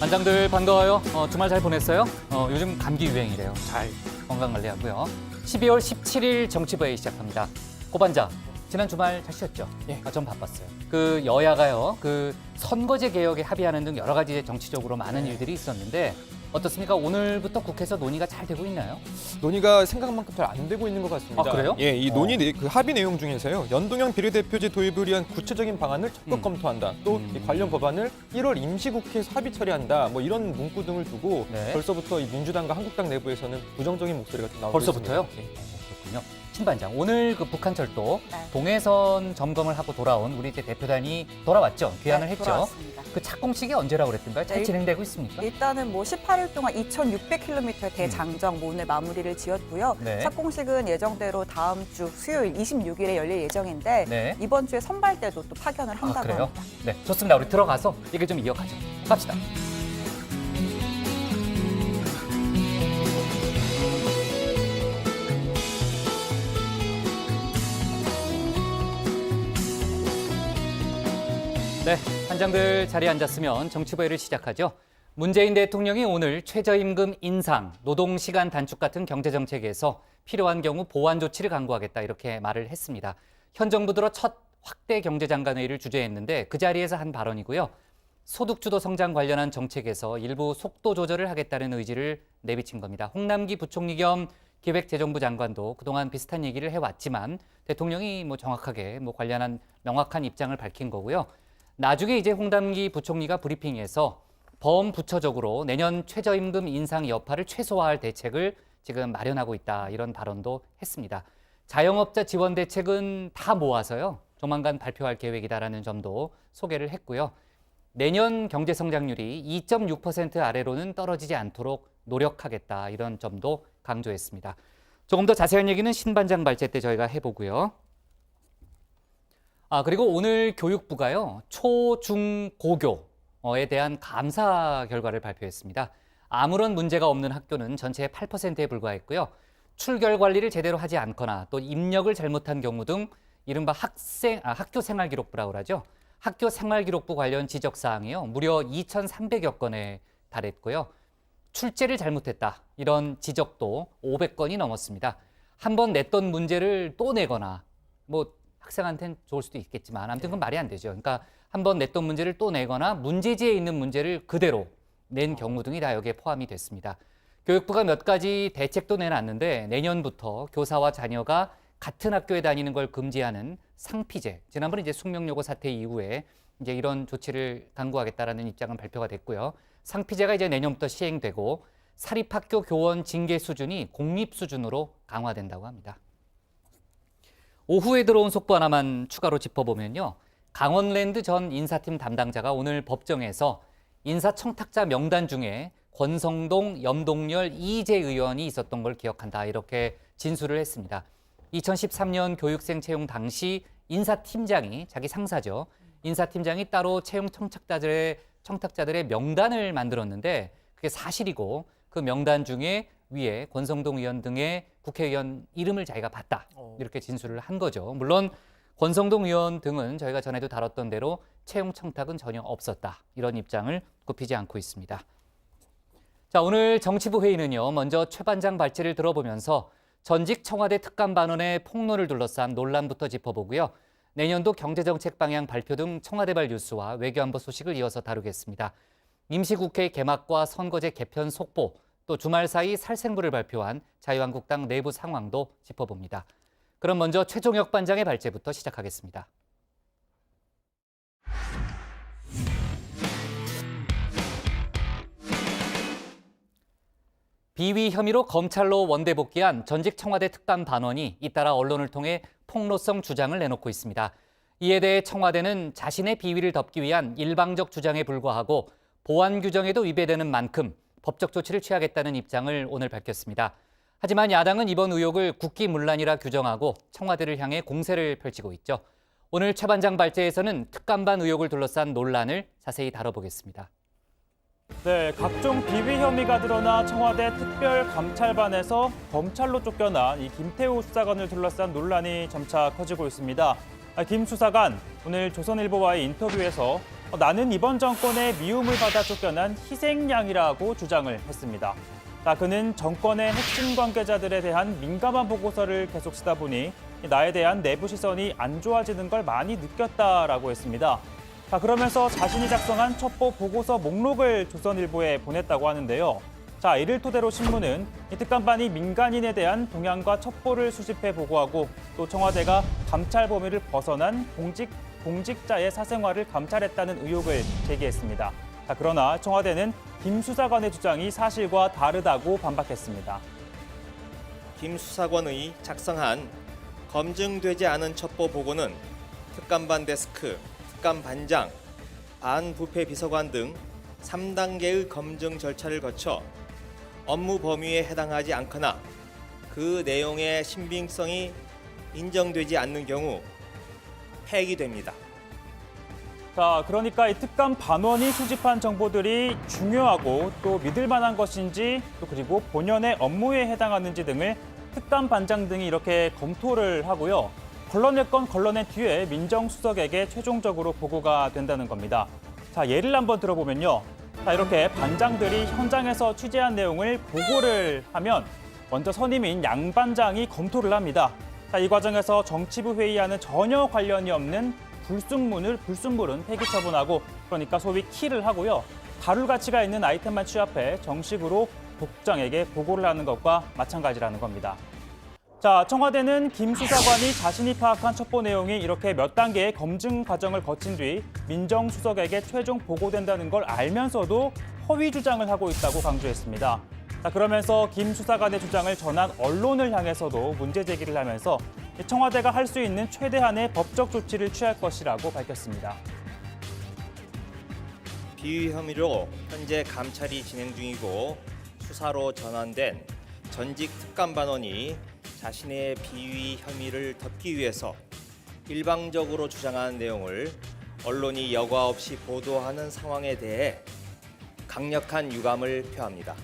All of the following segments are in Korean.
반장들 반가워요. 주말 잘 보냈어요? 요즘 감기 유행이래요. 잘 건강 관리하고요. 12월 17일 정치부회 시작합니다. 고 반장, 지난 주말 잘 쉬었죠? 예. 전 바빴어요. 그 여야가요, 그 선거제 개혁에 합의하는 등 여러 가지 정치적으로 많은 일들이 있었는데 어떻습니까? 오늘부터 국회에서 논의가 잘 되고 있나요? 논의가 생각만큼 잘 안 되고 있는 것 같습니다. 아, 그래요? 예, 이 그 합의 내용 중에서요. 연동형 비례대표제 도입을 위한 구체적인 방안을 적극 검토한다. 또 이 관련 법안을 1월 임시국회에서 합의 처리한다. 뭐 이런 문구 등을 두고 네. 벌써부터 이 민주당과 한국당 내부에서는 부정적인 목소리가 좀 나오고 벌써부터요? 있습니다. 그렇군요. 신 반장, 오늘 그 북한철도 네. 동해선 점검을 하고 돌아온 우리 이제 대표단이 돌아왔죠? 귀환을 네, 했죠? 돌아왔습니다. 그 착공식이 언제라고 그랬던가요? 잘 네. 진행되고 있습니까? 일단은 뭐 18일 동안 2,600km 대장정 오늘 마무리를 지었고요. 네. 착공식은 예정대로 다음 주 수요일 26일에 열릴 예정인데 네. 이번 주에 선발대도 또 파견을 한다고 그래요? 합니다. 네, 좋습니다. 우리 들어가서 얘기 좀 이어가죠. 갑시다. 네, 반장들 자리에 앉았으면 정치부회를 시작하죠. 문재인 대통령이 오늘 최저임금 인상, 노동시간 단축 같은 경제정책에서 필요한 경우 보완 조치를 강구하겠다 이렇게 말을 했습니다. 현 정부 들어 첫 확대 경제장관회의를 주재했는데 그 자리에서 한 발언이고요. 소득주도 성장 관련한 정책에서 일부 속도 조절을 하겠다는 의지를 내비친 겁니다. 홍남기 부총리 겸 기획재정부 장관도 그동안 비슷한 얘기를 해왔지만 대통령이 정확하게 관련한 명확한 입장을 밝힌 거고요. 나중에 이제 홍남기 부총리가 브리핑에서 범부처적으로 내년 최저임금 인상 여파를 최소화할 대책을 지금 마련하고 있다 이런 발언도 했습니다. 자영업자 지원 대책은 다 모아서요. 조만간 발표할 계획이다라는 점도 소개를 했고요. 내년 경제 성장률이 2.6% 아래로는 떨어지지 않도록 노력하겠다 이런 점도 강조했습니다. 조금 더 자세한 얘기는 신 반장 발제 때 저희가 해보고요. 그리고 오늘 교육부가요. 초, 중, 고교에 대한 감사 결과를 발표했습니다. 아무런 문제가 없는 학교는 전체의 8%에 불과했고요. 출결 관리를 제대로 하지 않거나 또 입력을 잘못한 경우 등 이른바 학교 생활기록부라고 하죠. 학교 생활기록부 관련 지적사항이요. 무려 2,300여 건에 달했고요. 출제를 잘못했다. 이런 지적도 500건이 넘었습니다. 한 번 냈던 문제를 또 내거나 학생한테는 좋을 수도 있겠지만 아무튼 그건 말이 안 되죠. 그러니까 한 번 냈던 문제를 또 내거나 문제지에 있는 문제를 그대로 낸 경우 등이 다 여기에 포함이 됐습니다. 교육부가 몇 가지 대책도 내놨는데 내년부터 교사와 자녀가 같은 학교에 다니는 걸 금지하는 상피제. 지난번에 이제 숙명여고 사태 이후에 이제 이런 조치를 강구하겠다라는 입장은 발표가 됐고요. 상피제가 이제 내년부터 시행되고 사립학교 교원 징계 수준이 공립 수준으로 강화된다고 합니다. 오후에 들어온 속보 하나만 추가로 짚어보면요. 강원랜드 전 인사팀 담당자가 오늘 법정에서 인사청탁자 명단 중에 권성동, 염동열, 이재 의원이 있었던 걸 기억한다. 이렇게 진술을 했습니다. 2013년 교육생 채용 당시 인사팀장이, 자기 상사죠. 인사팀장이 따로 채용 청탁자들의 명단을 만들었는데 그게 사실이고 그 명단 중에 위에 권성동 의원 등의 국회의원 이름을 자기가 봤다. 이렇게 진술을 한 거죠. 물론 권성동 의원 등은 저희가 전에도 다뤘던 대로 채용 청탁은 전혀 없었다. 이런 입장을 굽히지 않고 있습니다. 자, 오늘 정치부 회의는요. 먼저 최 반장 발제를 들어보면서 전직 청와대 특감 반원의 폭로를 둘러싼 논란부터 짚어보고요. 내년도 경제정책 방향 발표 등 청와대발 뉴스와 외교안보 소식을 이어서 다루겠습니다. 임시국회 개막과 선거제 개편 속보, 또 주말 사이 살생부를 발표한 자유한국당 내부 상황도 짚어봅니다. 그럼 먼저 최종혁 반장의 발제부터 시작하겠습니다. 비위 혐의로 검찰로 원대 복귀한 전직 청와대 특감 반원이 잇따라 언론을 통해 폭로성 주장을 내놓고 있습니다. 이에 대해 청와대는 자신의 비위를 덮기 위한 일방적 주장에 불과하고 보안 규정에도 위배되는 만큼 법적 조치를 취하겠다는 입장을 오늘 밝혔습니다. 하지만 야당은 이번 의혹을 국기문란이라 규정하고 청와대를 향해 공세를 펼치고 있죠. 오늘 최 반장 발제에서는 특감반 의혹을 둘러싼 논란을 자세히 다뤄보겠습니다. 네, 각종 비위 혐의가 드러나 청와대 특별감찰반에서 검찰로 쫓겨난 이 김태우 수사관을 둘러싼 논란이 점차 커지고 있습니다. 김 수사관 오늘 조선일보와의 인터뷰에서 나는 이번 정권의 미움을 받아 쫓겨난 희생양이라고 주장을 했습니다. 그는 정권의 핵심 관계자들에 대한 민감한 보고서를 계속 쓰다 보니 나에 대한 내부 시선이 안 좋아지는 걸 많이 느꼈다라고 했습니다. 그러면서 자신이 작성한 첩보 보고서 목록을 조선일보에 보냈다고 하는데요. 이를 토대로 신문은 이 특감반이 민간인에 대한 동향과 첩보를 수집해 보고하고 또 청와대가 감찰 범위를 벗어난 공직자의 사생활을 감찰했다는 의혹을 제기했습니다. 그러나 청와대는 김 수사관의 주장이 사실과 다르다고 반박했습니다. 김 수사관의 작성한 검증되지 않은 첩보 보고는 특감반 데스크, 특감반장, 반부패 비서관 등 3단계의 검증 절차를 거쳐 업무 범위에 해당하지 않거나 그 내용의 신빙성이 인정되지 않는 경우 폐기됩니다. 그러니까 이 특감 반원이 수집한 정보들이 중요하고 또 믿을 만한 것인지 또 그리고 본연의 업무에 해당하는지 등을 특감 반장 등이 이렇게 검토를 하고요. 걸러낼 건 걸러낸 뒤에 민정수석에게 최종적으로 보고가 된다는 겁니다. 예를 한번 들어보면요. 이렇게 반장들이 현장에서 취재한 내용을 보고를 하면 먼저 선임인 양 반장이 검토를 합니다. 이 과정에서 정치부 회의와는 전혀 관련이 없는 불순물은 폐기 처분하고 그러니까 소위 킬을 하고요. 다룰 가치가 있는 아이템만 취합해 정식으로 국장에게 보고를 하는 것과 마찬가지라는 겁니다. 청와대는 김 수사관이 자신이 파악한 첩보 내용이 이렇게 몇 단계의 검증 과정을 거친 뒤 민정수석에게 최종 보고된다는 걸 알면서도 허위 주장을 하고 있다고 강조했습니다. 그러면서 김 수사관의 주장을 전한 언론을 향해서도 문제 제기를 하면서 청와대가 할 수 있는 최대한의 법적 조치를 취할 것이라고 밝혔습니다. 비위 혐의로 현재 감찰이 진행 중이고 수사로 전환된 전직 특감반원이 자신의 비위 혐의를 덮기 위해서 일방적으로 주장하는 내용을 언론이 여과 없이 보도하는 상황에 대해 강력한 유감을 표합니다.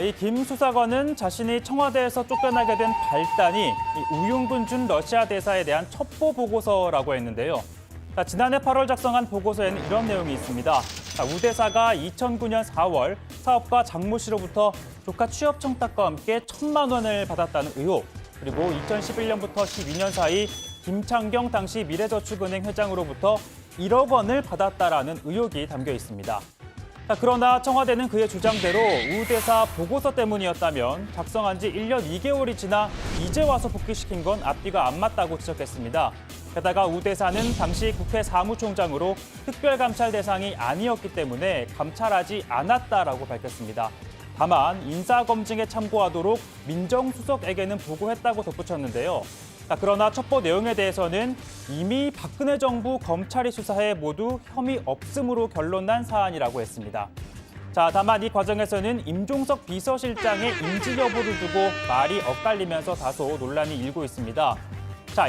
이 김 수사관은 자신이 청와대에서 쫓겨나게 된 발단이 이 우윤근 준 러시아 대사에 대한 첩보 보고서라고 했는데요. 지난해 8월 작성한 보고서에는 이런 내용이 있습니다. 우 대사가 2009년 4월 사업가 장모 씨로부터 조카 취업 청탁과 함께 1,000만 원을 받았다는 의혹, 그리고 2011년부터 12년 사이 김창경 당시 미래저축은행 회장으로부터 1억 원을 받았다라는 의혹이 담겨 있습니다. 그러나 청와대는 그의 주장대로 우 대사 보고서 때문이었다면 작성한 지 1년 2개월이 지나 이제 와서 복귀시킨 건 앞뒤가 안 맞다고 지적했습니다. 게다가 우 대사는 당시 국회 사무총장으로 특별감찰 대상이 아니었기 때문에 감찰하지 않았다라고 밝혔습니다. 다만 인사검증에 참고하도록 민정수석에게는 보고했다고 덧붙였는데요. 그러나 첩보 내용에 대해서는 이미 박근혜 정부 검찰이 수사해 모두 혐의 없음으로 결론난 사안이라고 했습니다. 다만 이 과정에서는 임종석 비서실장의 임직 여부를 두고 말이 엇갈리면서 다소 논란이 일고 있습니다.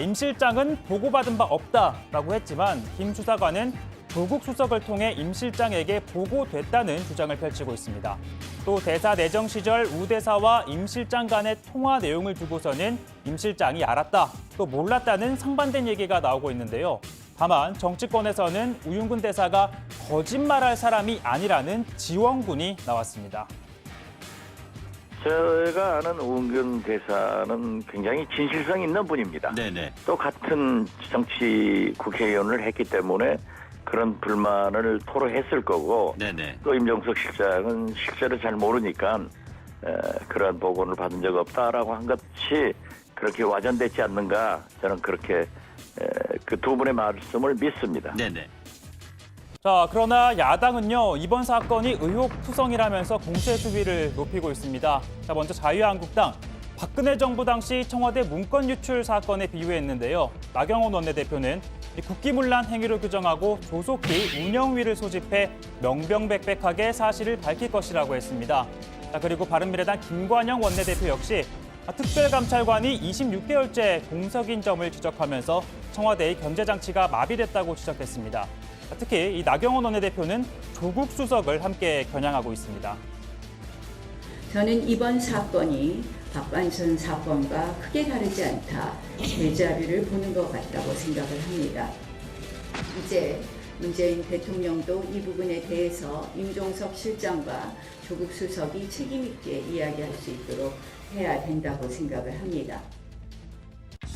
임 실장은 보고받은 바 없다라고 했지만 김 수사관은 조국 수석을 통해 임 실장에게 보고됐다는 주장을 펼치고 있습니다. 또 대사 내정 시절 우 대사와 임 실장 간의 통화 내용을 두고서는 임 실장이 알았다, 또 몰랐다는 상반된 얘기가 나오고 있는데요. 다만 정치권에서는 우윤근 대사가 거짓말할 사람이 아니라는 지원군이 나왔습니다. 제가 아는 우윤근 대사는 굉장히 진실성 있는 분입니다. 네네. 또 같은 정치 국회의원을 했기 때문에 그런 불만을 토로했을 거고, 네네. 또 임종석 실장은 실제로 잘 모르니까 그러한 보고를 받은 적 없다라고 한 것이 그렇게 와전되지 않는가, 저는 그렇게 그 두 분의 말씀을 믿습니다. 네네. 그러나 야당은요, 이번 사건이 의혹투성이라면서 공세 수위를 높이고 있습니다. 먼저 자유한국당, 박근혜 정부 당시 청와대 문건 유출 사건에 비유했는데요. 나경원 원내대표는 국기문란 행위로 규정하고 조속히 운영위를 소집해 명명백백하게 사실을 밝힐 것이라고 했습니다. 그리고 바른미래당 김관영 원내대표 역시 특별감찰관이 26개월째 공석인 점을 지적하면서 청와대의 견제장치가 마비됐다고 지적했습니다. 특히 이 나경원 원내대표는 조국 수석을 함께 겨냥하고 있습니다. 저는 이번 사건이 박관선 사건과 크게 다르지 않다. 대자뷰를 보는 것 같다고 생각을 합니다. 이제 문재인 대통령도 이 부분에 대해서 임종석 실장과 조국 수석이 책임 있게 이야기할 수 있도록 해야 된다고 생각을 합니다.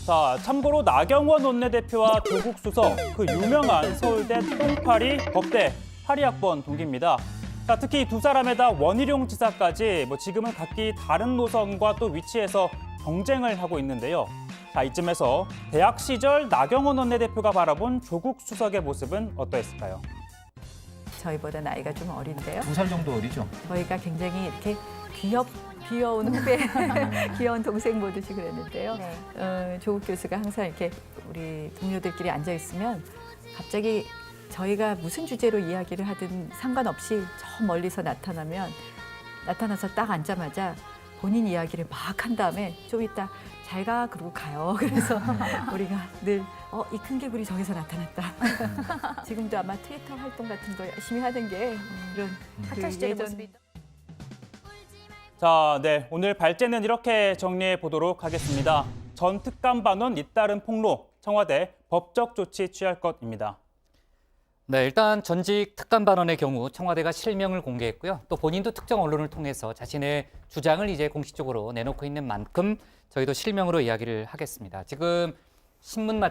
자, 참고로 나경원 원내대표와 조국 수석, 그 유명한 서울대 똥파리 법대 82학번 동기입니다. 자, 특히 이 두 사람에다 원희룡 지사까지 지금은 각기 다른 노선과 또 위치에서 경쟁을 하고 있는데요. 자, 이쯤에서 대학 시절 나경원 원내대표가 바라본 조국 수석의 모습은 어떠했을까요? 저희보다 나이가 좀 어린데요. 2살 정도 어리죠? 저희가 굉장히 이렇게 귀여운 후배, 귀여운 동생 보듯이 그랬는데요. 조국 교수가 항상 이렇게 우리 동료들끼리 앉아 있으면 갑자기 저희가 무슨 주제로 이야기를 하든 상관없이 저 멀리서 나타나서 딱 앉자마자 본인 이야기를 막 한 다음에 좀 이따 잘 가 그러고 가요. 그래서 우리가 늘 이 큰 개구리 저기서 나타났다. 지금도 아마 트위터 활동 같은 거 열심히 하는 게 그런 학창 시절의 예전 모습이 자, 네, 오늘 발제는 이렇게 정리해 보도록 하겠습니다. 전 특감반원 잇따른 폭로, 청와대 법적 조치 취할 것입니다. 네, 일단 전직 특감반원의 경우 청와대가 실명을 공개했고요. 또 본인도 특정 언론을 통해서 자신의 주장을 이제 공식적으로 내놓고 있는 만큼 저희도 실명으로 이야기를 하겠습니다. 지금 신문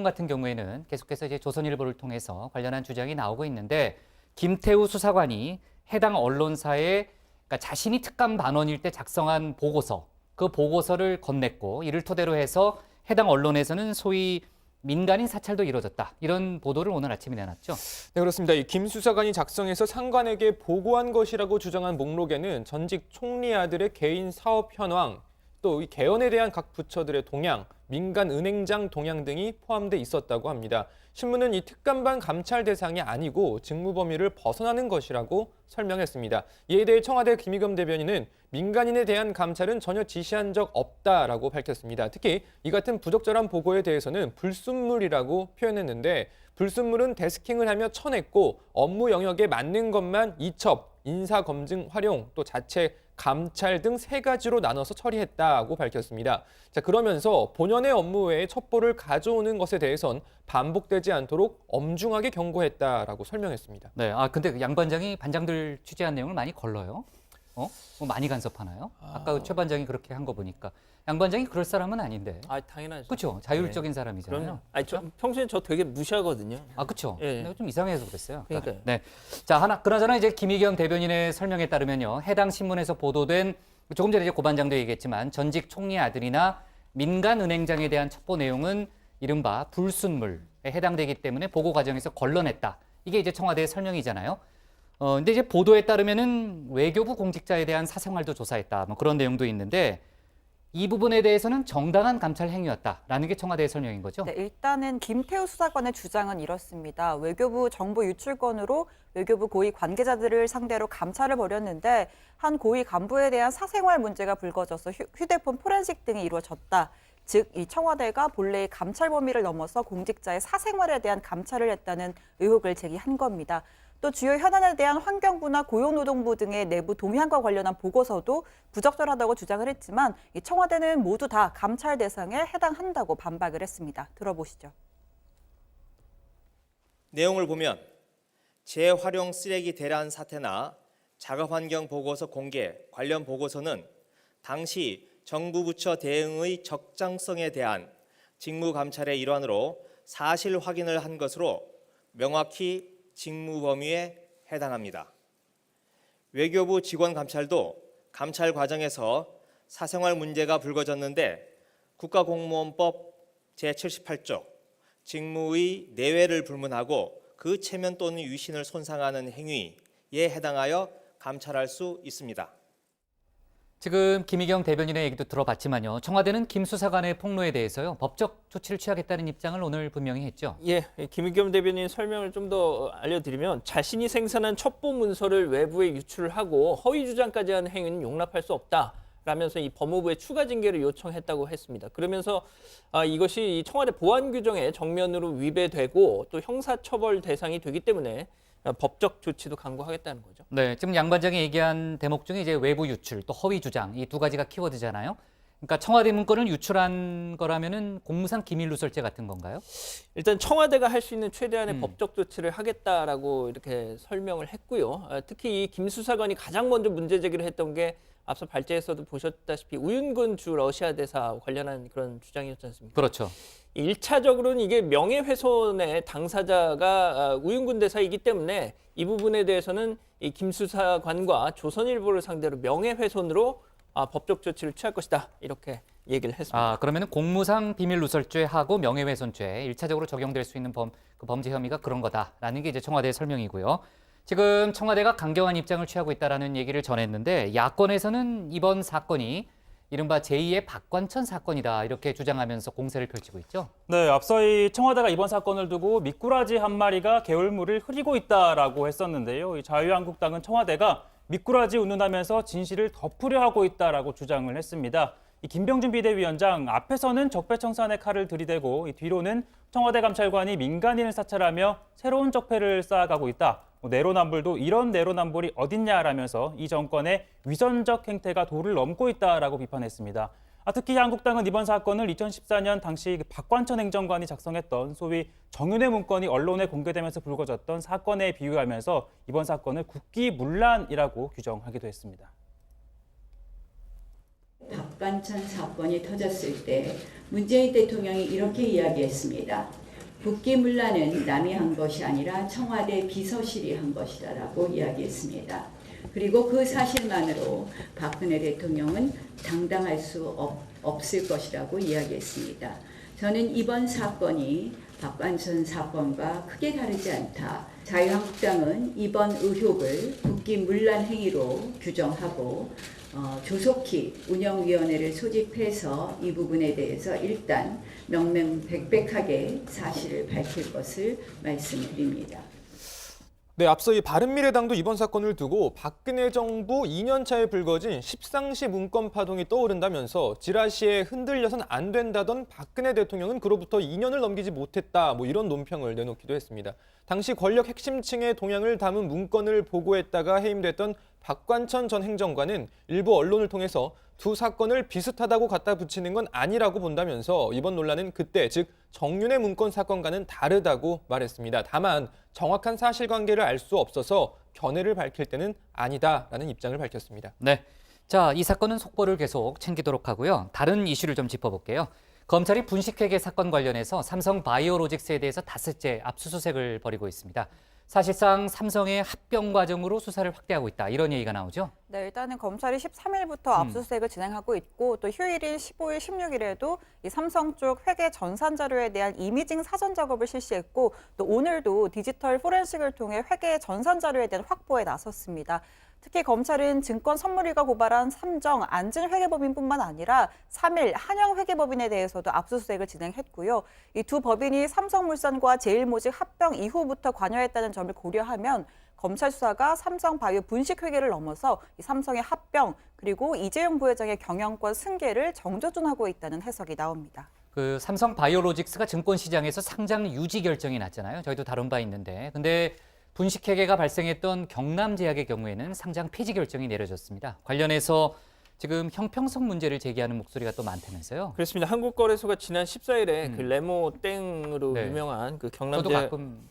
같은 경우에는 계속해서 이제 조선일보를 통해서 관련한 주장이 나오고 있는데 김태우 수사관이 해당 언론사에 그러니까 자신이 특감반원일 때 작성한 보고서, 그 보고서를 건넸고 이를 토대로 해서 해당 언론에서는 소위 민간인 사찰도 이뤄졌다. 이런 보도를 오늘 아침에 내놨죠. 네, 그렇습니다. 이 김 수사관이 작성해서 상관에게 보고한 것이라고 주장한 목록에는 전직 총리 아들의 개인 사업 현황, 또 이 개헌에 대한 각 부처들의 동향, 민간 은행장 동향 등이 포함돼 있었다고 합니다. 신문은 이 특감반 감찰 대상이 아니고 직무 범위를 벗어나는 것이라고 설명했습니다. 이에 대해 청와대 김의겸 대변인은 민간인에 대한 감찰은 전혀 지시한 적 없다라고 밝혔습니다. 특히 이 같은 부적절한 보고에 대해서는 불순물이라고 표현했는데 불순물은 데스킹을 하며 쳐냈고 업무 영역에 맞는 것만 이첩, 인사검증 활용, 또 자체 감찰 등 3가지로 나눠서 처리했다고 밝혔습니다. 자, 그러면서 본연의 업무 외에 첩보를 가져오는 것에 대해선 반복되지 않도록 엄중하게 경고했다라고 설명했습니다. 네, 근데 양 반장이 반장들 취재한 내용을 많이 걸러요. 뭐 많이 간섭하나요? 아까 최 반장이 그렇게 한 거 보니까 양 반장이 그럴 사람은 아닌데. 당연하죠. 그렇죠. 자율적인 사람이잖아요. 그럼요. 평소에 저 되게 무시하거든요. 그렇죠. 예. 내가 좀 이상해서 그랬어요. 그러니까요. 네. 자, 그나저나 이제 김의겸 대변인의 설명에 따르면요. 해당 신문에서 보도된 조금 전에 이제 고 반장도 얘기했지만 전직 총리 아들이나 민간 은행장에 대한 첩보 내용은 이른바 불순물에 해당되기 때문에 보고 과정에서 걸러냈다. 이게 이제 청와대의 설명이잖아요. 근데 이제 보도에 따르면은 외교부 공직자에 대한 사생활도 조사했다. 뭐 그런 내용도 있는데 이 부분에 대해서는 정당한 감찰 행위였다라는 게 청와대의 설명인 거죠? 네, 일단은 김태우 수사관의 주장은 이렇습니다. 외교부 정보 유출건으로 외교부 고위 관계자들을 상대로 감찰을 벌였는데 한 고위 간부에 대한 사생활 문제가 불거져서 휴대폰 포렌식 등이 이루어졌다. 즉, 이 청와대가 본래의 감찰 범위를 넘어서 공직자의 사생활에 대한 감찰을 했다는 의혹을 제기한 겁니다. 또 주요 현안에 대한 환경부나 고용노동부 등의 내부 동향과 관련한 보고서도 부적절하다고 주장을 했지만 이 청와대는 모두 다 감찰 대상에 해당한다고 반박을 했습니다. 들어보시죠. 내용을 보면 재활용 쓰레기 대란 사태나 작업환경 보고서 공개 관련 보고서는 당시 정부 부처 대응의 적정성에 대한 직무 감찰의 일환으로 사실 확인을 한 것으로 명확히 직무 범위에 해당합니다. 외교부 직원 감찰도 감찰 과정에서 사생활 문제가 불거졌는데 국가공무원법 제78조 직무의 내외를 불문하고 그 체면 또는 위신을 손상하는 행위에 해당하여 감찰할 수 있습니다. 지금 김의겸 대변인의 얘기도 들어봤지만요. 청와대는 김 수사관의 폭로에 대해서요. 법적 조치를 취하겠다는 입장을 오늘 분명히 했죠. 예, 김의겸 대변인 설명을 좀 더 알려드리면 자신이 생산한 첩보 문서를 외부에 유출을 하고 허위 주장까지 하는 행위는 용납할 수 없다라면서 이 법무부에 추가 징계를 요청했다고 했습니다. 그러면서 이것이 청와대 보안 규정에 정면으로 위배되고 또 형사처벌 대상이 되기 때문에 법적 조치도 강구하겠다는 거죠. 네, 지금 양 반장이 얘기한 대목 중에 이제 외부 유출 또 허위 주장 이 두 가지가 키워드잖아요. 그러니까 청와대 문건을 유출한 거라면은 공무상 기밀 누설죄 같은 건가요? 일단 청와대가 할 수 있는 최대한의 법적 조치를 하겠다라고 이렇게 설명을 했고요. 특히 이 김 수사관이 가장 먼저 문제 제기를 했던 게 앞서 발제에서도 보셨다시피 우윤근 주 러시아 대사 관련한 그런 주장이었지 않습니까? 그렇죠. 1차적으로는 이게 명예훼손의 당사자가 우윤근 대사이기 때문에 이 부분에 대해서는 이 김 수사관과 조선일보를 상대로 명예훼손으로 법적 조치를 취할 것이다 이렇게 얘기를 했습니다. 그러면은 공무상 비밀 누설죄하고 명예훼손죄 1차적으로 적용될 수 있는 그 범죄 혐의가 그런 거다라는 게 이제 청와대의 설명이고요. 지금 청와대가 강경한 입장을 취하고 있다라는 얘기를 전했는데 야권에서는 이번 사건이 이른바 제2의 박관천 사건이다 이렇게 주장하면서 공세를 펼치고 있죠. 네, 앞서 이 청와대가 이번 사건을 두고 미꾸라지 한 마리가 개울물을 흐리고 있다라고 했었는데요. 이 자유한국당은 청와대가 미꾸라지 운운하면서 진실을 덮으려 하고 있다라고 주장을 했습니다. 이 김병준 비대위원장 앞에서는 적폐청산의 칼을 들이대고 이 뒤로는 청와대 감찰관이 민간인을 사찰하며 새로운 적폐를 쌓아가고 있다. 내로남불도 이런 내로남불이 어딨냐라면서 이 정권의 위선적 행태가 도를 넘고 있다라고 비판했습니다. 특히 한국당은 이번 사건을 2014년 당시 박관천 행정관이 작성했던 소위 정윤회 문건이 언론에 공개되면서 불거졌던 사건에 비유하면서 이번 사건을 국기문란이라고 규정하기도 했습니다. 박관천 사건이 터졌을 때 문재인 대통령이 이렇게 이야기했습니다. 국기문란은 남이 한 것이 아니라 청와대 비서실이 한 것이다라고 이야기했습니다. 그리고 그 사실만으로 박근혜 대통령은 당당할 수 없을 것이라고 이야기했습니다. 저는 이번 사건이 박관천 사건과 크게 다르지 않다. 자유한국당은 이번 의혹을 국기문란 행위로 규정하고 조속히 운영위원회를 소집해서 이 부분에 대해서 일단 명명백백하게 사실을 밝힐 것을 말씀드립니다. 네, 앞서 이 바른미래당도 이번 사건을 두고 박근혜 정부 2년 차에 불거진 십상시 문건 파동이 떠오른다면서 지라시에 흔들려선 안 된다던 박근혜 대통령은 그로부터 2년을 넘기지 못했다 이런 논평을 내놓기도 했습니다. 당시 권력 핵심층의 동향을 담은 문건을 보고했다가 해임됐던 박관천 전 행정관은 일부 언론을 통해서 두 사건을 비슷하다고 갖다 붙이는 건 아니라고 본다면서 이번 논란은 그때 즉 정윤회 문건 사건과는 다르다고 말했습니다. 다만 정확한 사실관계를 알 수 없어서 견해를 밝힐 때는 아니다라는 입장을 밝혔습니다. 네, 자, 이 사건은 속보를 계속 챙기도록 하고요. 다른 이슈를 좀 짚어볼게요. 검찰이 분식회계 사건 관련해서 삼성 바이오로직스에 대해서 닷새째 압수수색을 벌이고 있습니다. 사실상 삼성의 합병 과정으로 수사를 확대하고 있다 이런 얘기가 나오죠. 네, 일단은 검찰이 13일부터 압수수색을 진행하고 있고 또 휴일인 15일, 16일에도 이 삼성 쪽 회계 전산 자료에 대한 이미징 사전 작업을 실시했고 또 오늘도 디지털 포렌식을 통해 회계 전산 자료에 대한 확보에 나섰습니다. 특히 검찰은 증권선물위가 고발한 삼정 안진회계법인뿐만 아니라 3일 한영회계법인에 대해서도 압수수색을 진행했고요. 이 두 법인이 삼성물산과 제일모직 합병 이후부터 관여했다는 점을 고려하면 검찰 수사가 삼성바이오 분식회계를 넘어서 이 삼성의 합병 그리고 이재용 부회장의 경영권 승계를 정조준하고 있다는 해석이 나옵니다. 그 삼성 바이오로직스가 증권시장에서 상장 유지 결정이 났잖아요. 저희도 다룬 바 있는데. 근데 분식회계가 발생했던 경남제약의 경우에는 상장 폐지 결정이 내려졌습니다. 관련해서 지금 형평성 문제를 제기하는 목소리가 또 많다면서요. 그렇습니다. 한국거래소가 지난 14일에 그 레모 땡으로 네. 유명한 그 저도 경남제약 가끔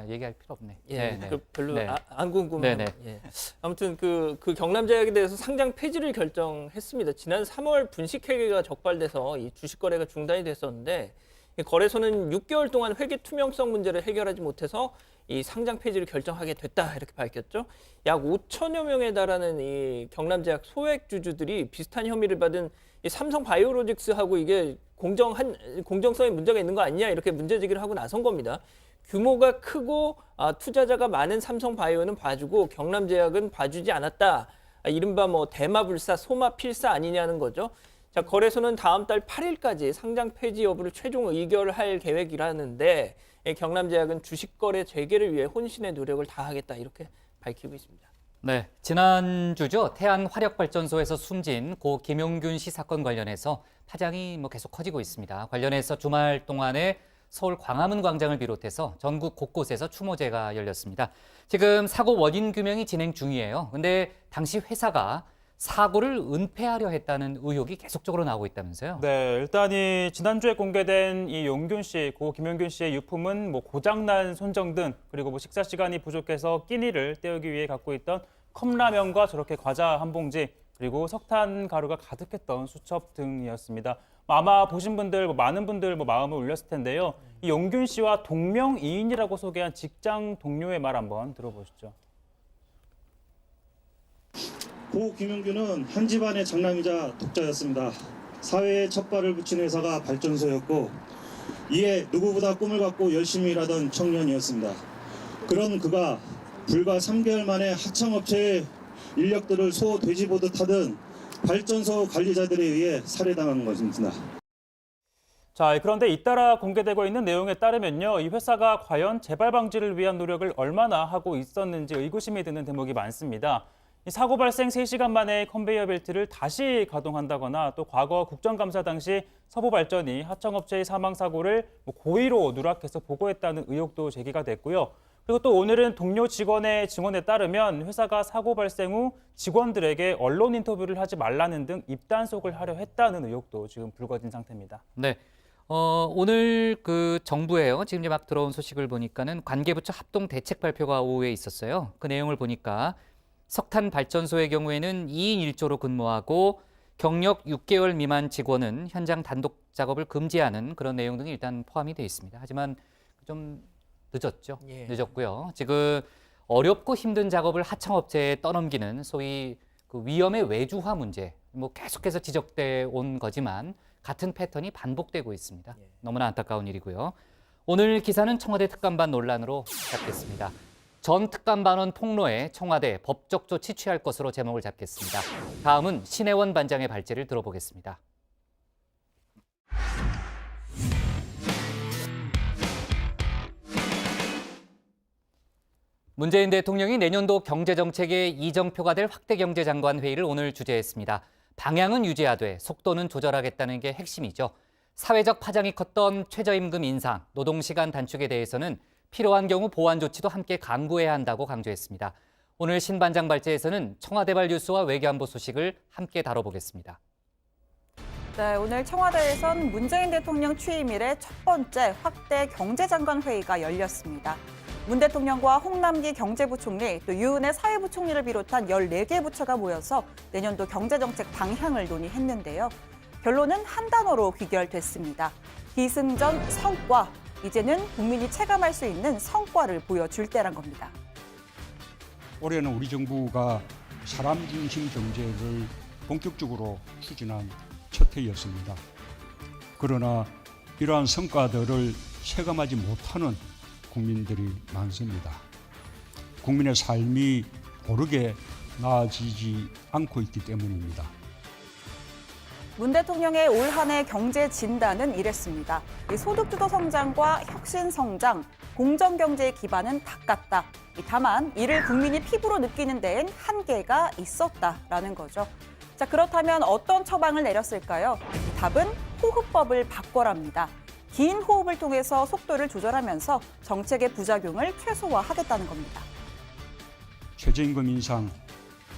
얘기할 필요 없네. 예, 네, 그 별로 네. 안 궁금해요. 네, 예. 아무튼 그 경남제약에 대해서 상장 폐지를 결정했습니다. 지난 3월 분식회계가 적발돼서 이 주식 거래가 중단이 됐었는데 이 거래소는 6개월 동안 회계 투명성 문제를 해결하지 못해서 이 상장 폐지를 결정하게 됐다 이렇게 밝혔죠. 약 5천여 명에 달하는 이 경남제약 소액 주주들이 비슷한 혐의를 받은 이 삼성 바이오로직스하고 이게 공정성에 문제가 있는 거 아니냐 이렇게 문제 제기를 하고 나선 겁니다. 규모가 크고 투자자가 많은 삼성바이오는 봐주고 경남제약은 봐주지 않았다. 이른바 대마불사, 소마필사 아니냐는 거죠. 자, 거래소는 다음 달 8일까지 상장 폐지 여부를 최종 의결할 계획이라는데 경남제약은 주식거래 재개를 위해 혼신의 노력을 다하겠다 이렇게 밝히고 있습니다. 네, 지난주죠. 태안화력발전소에서 숨진 고 김용균 씨 사건 관련해서 파장이 계속 커지고 있습니다. 관련해서 주말 동안에 서울 광화문 광장을 비롯해서 전국 곳곳에서 추모제가 열렸습니다. 지금 사고 원인 규명이 진행 중이에요. 근데 당시 회사가 사고를 은폐하려 했다는 의혹이 계속적으로 나오고 있다면서요? 네, 일단 이 지난주에 공개된 이 용균 씨, 고 김용균 씨의 유품은 뭐 고장난 손정등, 그리고 뭐 식사 시간이 부족해서 끼니를 때우기 위해 갖고 있던 컵라면과 저렇게 과자 한 봉지, 그리고 석탄 가루가 가득했던 수첩 등이었습니다. 아마 보신 분들, 많은 분들 마음을 울렸을 텐데요. 이 용균 씨와 동명이인이라고 소개한 직장 동료의 말 한번 들어보시죠. 고 김용균은 한 집안의 장남이자 독자였습니다. 사회에 첫 발을 붙인 회사가 발전소였고 이에 누구보다 꿈을 갖고 열심히 일하던 청년이었습니다. 그런 그가 불과 3개월 만에 하청업체의 인력들을 소 돼지 보듯 하던 발전소 관리자들에 의해 살해당한 것입니다. 자, 그런데 잇따라 공개되고 있는 내용에 따르면요. 이 회사가 과연 재발 방지를 위한 노력을 얼마나 하고 있었는지 의구심이 드는 대목이 많습니다. 이 사고 발생 3시간 만에 컨베이어 벨트를 다시 가동한다거나 또 과거 국정감사 당시 서부발전이 하청업체의 사망 사고를 고의로 누락해서 보고했다는 의혹도 제기가 됐고요. 그리고 또 오늘은 동료 직원의 증언에 따르면 회사가 사고 발생 후 직원들에게 언론 인터뷰를 하지 말라는 등 입단속을 하려 했다는 의혹도 지금 불거진 상태입니다. 네. 오늘 그 정부에요. 지금 이제 막 들어온 소식을 보니까는 관계부처 합동 대책 발표가 오후에 있었어요. 그 내용을 보니까 석탄 발전소의 경우에는 2인 1조로 근무하고 경력 6개월 미만 직원은 현장 단독 작업을 금지하는 그런 내용 등이 일단 포함이 되어 있습니다. 하지만 좀 늦었죠. 예. 늦었고요. 지금 어렵고 힘든 작업을 하청업체에 떠넘기는 소위 그 위험의 외주화 문제, 뭐 계속해서 지적돼 온 거지만 같은 패턴이 반복되고 있습니다. 너무나 안타까운 일이고요. 오늘 기사는 청와대 특감반 논란으로 시작됐습니다. 전 특감반원 폭로에 청와대 법적 조치 취할 것으로 제목을 잡겠습니다. 다음은 신혜원 반장의 발제를 들어보겠습니다. 문재인 대통령이 내년도 경제정책의 이정표가 될 확대경제장관 회의를 오늘 주재했습니다. 방향은 유지하되 속도는 조절하겠다는 게 핵심이죠. 사회적 파장이 컸던 최저임금 인상, 노동시간 단축에 대해서는 필요한 경우 보완 조치도 함께 강구해야 한다고 강조했습니다. 오늘 신 반장 발제에서는 청와대발 뉴스와 외교안보 소식을 함께 다뤄보겠습니다. 네, 오늘 청와대에선 문재인 대통령 취임 이래 첫 번째 확대 경제장관 회의가 열렸습니다. 문 대통령과 홍남기 경제부총리, 또 유은혜 사회부총리를 비롯한 14개 부처가 모여서 내년도 경제정책 방향을 논의했는데요. 결론은 한 단어로 귀결됐습니다. 기승전 성과. 이제는 국민이 체감할 수 있는 성과를 보여줄 때란 겁니다. 올해는 우리 정부가 사람 중심 경제를 본격적으로 추진한 첫 해였습니다. 그러나 이러한 성과들을 체감하지 못하는 국민들이 많습니다. 국민의 삶이 고르게 나아지지 않고 있기 때문입니다. 문 대통령의 올 한 해 경제 진단은 이랬습니다. 소득주도 성장과 혁신 성장, 공정 경제의 기반은 닦았다. 다만 이를 국민이 피부로 느끼는 데엔 한계가 있었다라는 거죠. 자, 그렇다면 어떤 처방을 내렸을까요? 답은 호흡법을 바꿔랍니다. 긴 호흡을 통해서 속도를 조절하면서 정책의 부작용을 최소화하겠다는 겁니다. 최저임금 인상,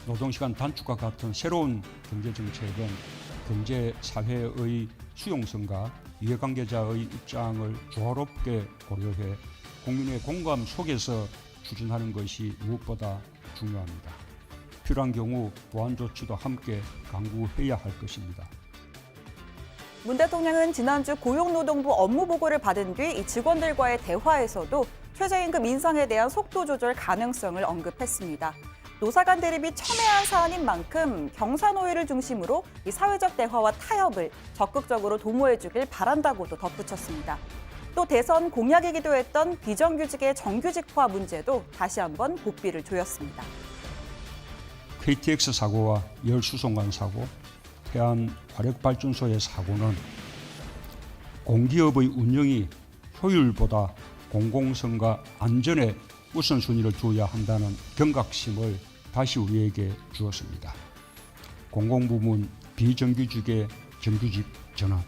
노동시간 단축과 같은 새로운 경제정책은 경제 사회의 수용성과 이해관계자의 입장을 조화롭게 고려해 국민의 공감 속에서 추진하는 것이 무엇보다 중요합니다. 필요한 경우 보완 조치도 함께 강구해야 할 것입니다. 문 대통령은 지난주 고용노동부 업무보고를 받은 뒤 이 직원들과의 대화에서도 최저임금 인상에 대한 속도 조절 가능성을 언급했습니다. 노사 간 대립이 첨예한 사안인 만큼 경사노예를 중심으로 이 사회적 대화와 타협을 적극적으로 도모해주길 바란다고도 덧붙였습니다. 또 대선 공약이기도 했던 비정규직의 정규직화 문제도 다시 한번 고삐를 조였습니다. KTX 사고와 열수송관 사고, 태안 화력발전소의 사고는 공기업의 운영이 효율보다 공공성과 안전에 우선순위를 두어야 한다는 경각심을 다시 우리에게 주었습니다. 공공부문 비정규직의 정규직 전환,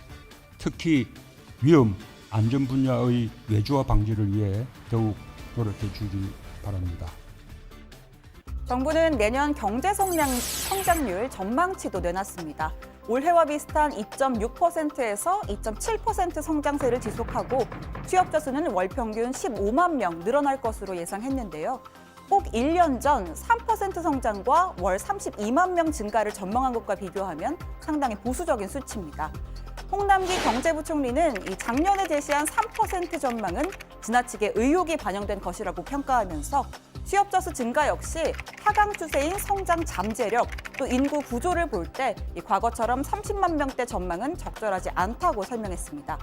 특히 위험, 안전 분야의 외주화 방지를 위해 더욱 노력해 주기 바랍니다. 정부는 내년 경제 성장률 전망치도 내놨습니다. 올해와 비슷한 2.6%에서 2.7% 성장세를 지속하고 취업자 수는 월 평균 15만 명 늘어날 것으로 예상했는데요. 꼭 1년 전 3% 성장과 월 32만 명 증가를 전망한 것과 비교하면 상당히 보수적인 수치입니다. 홍남기 경제부총리는 이 작년에 제시한 3% 전망은 지나치게 의욕이 반영된 것이라고 평가하면서 취업자 수 증가 역시 하강 추세인 성장 잠재력, 또 인구 구조를 볼 때 과거처럼 30만 명대 전망은 적절하지 않다고 설명했습니다.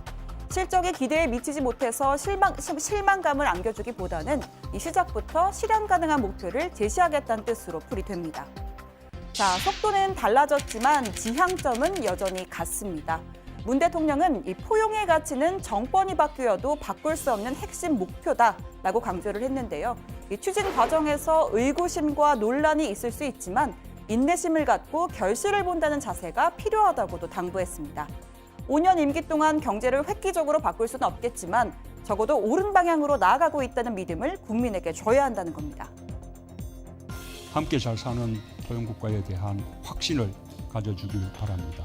실적의 기대에 미치지 못해서 실망감을 안겨주기보다는 이 시작부터 실현 가능한 목표를 제시하겠다는 뜻으로 풀이됩니다. 자, 속도는 달라졌지만 지향점은 여전히 같습니다. 문 대통령은 이 포용의 가치는 정권이 바뀌어도 바꿀 수 없는 핵심 목표다라고 강조를 했는데요. 이 추진 과정에서 의구심과 논란이 있을 수 있지만 인내심을 갖고 결실을 본다는 자세가 필요하다고도 당부했습니다. 5년 임기 동안 경제를 획기적으로 바꿀 수는 없겠지만 적어도 옳은 방향으로 나아가고 있다는 믿음을 국민에게 줘야 한다는 겁니다. 함께 잘 사는 포용국가에 대한 확신을 가져주길 바랍니다.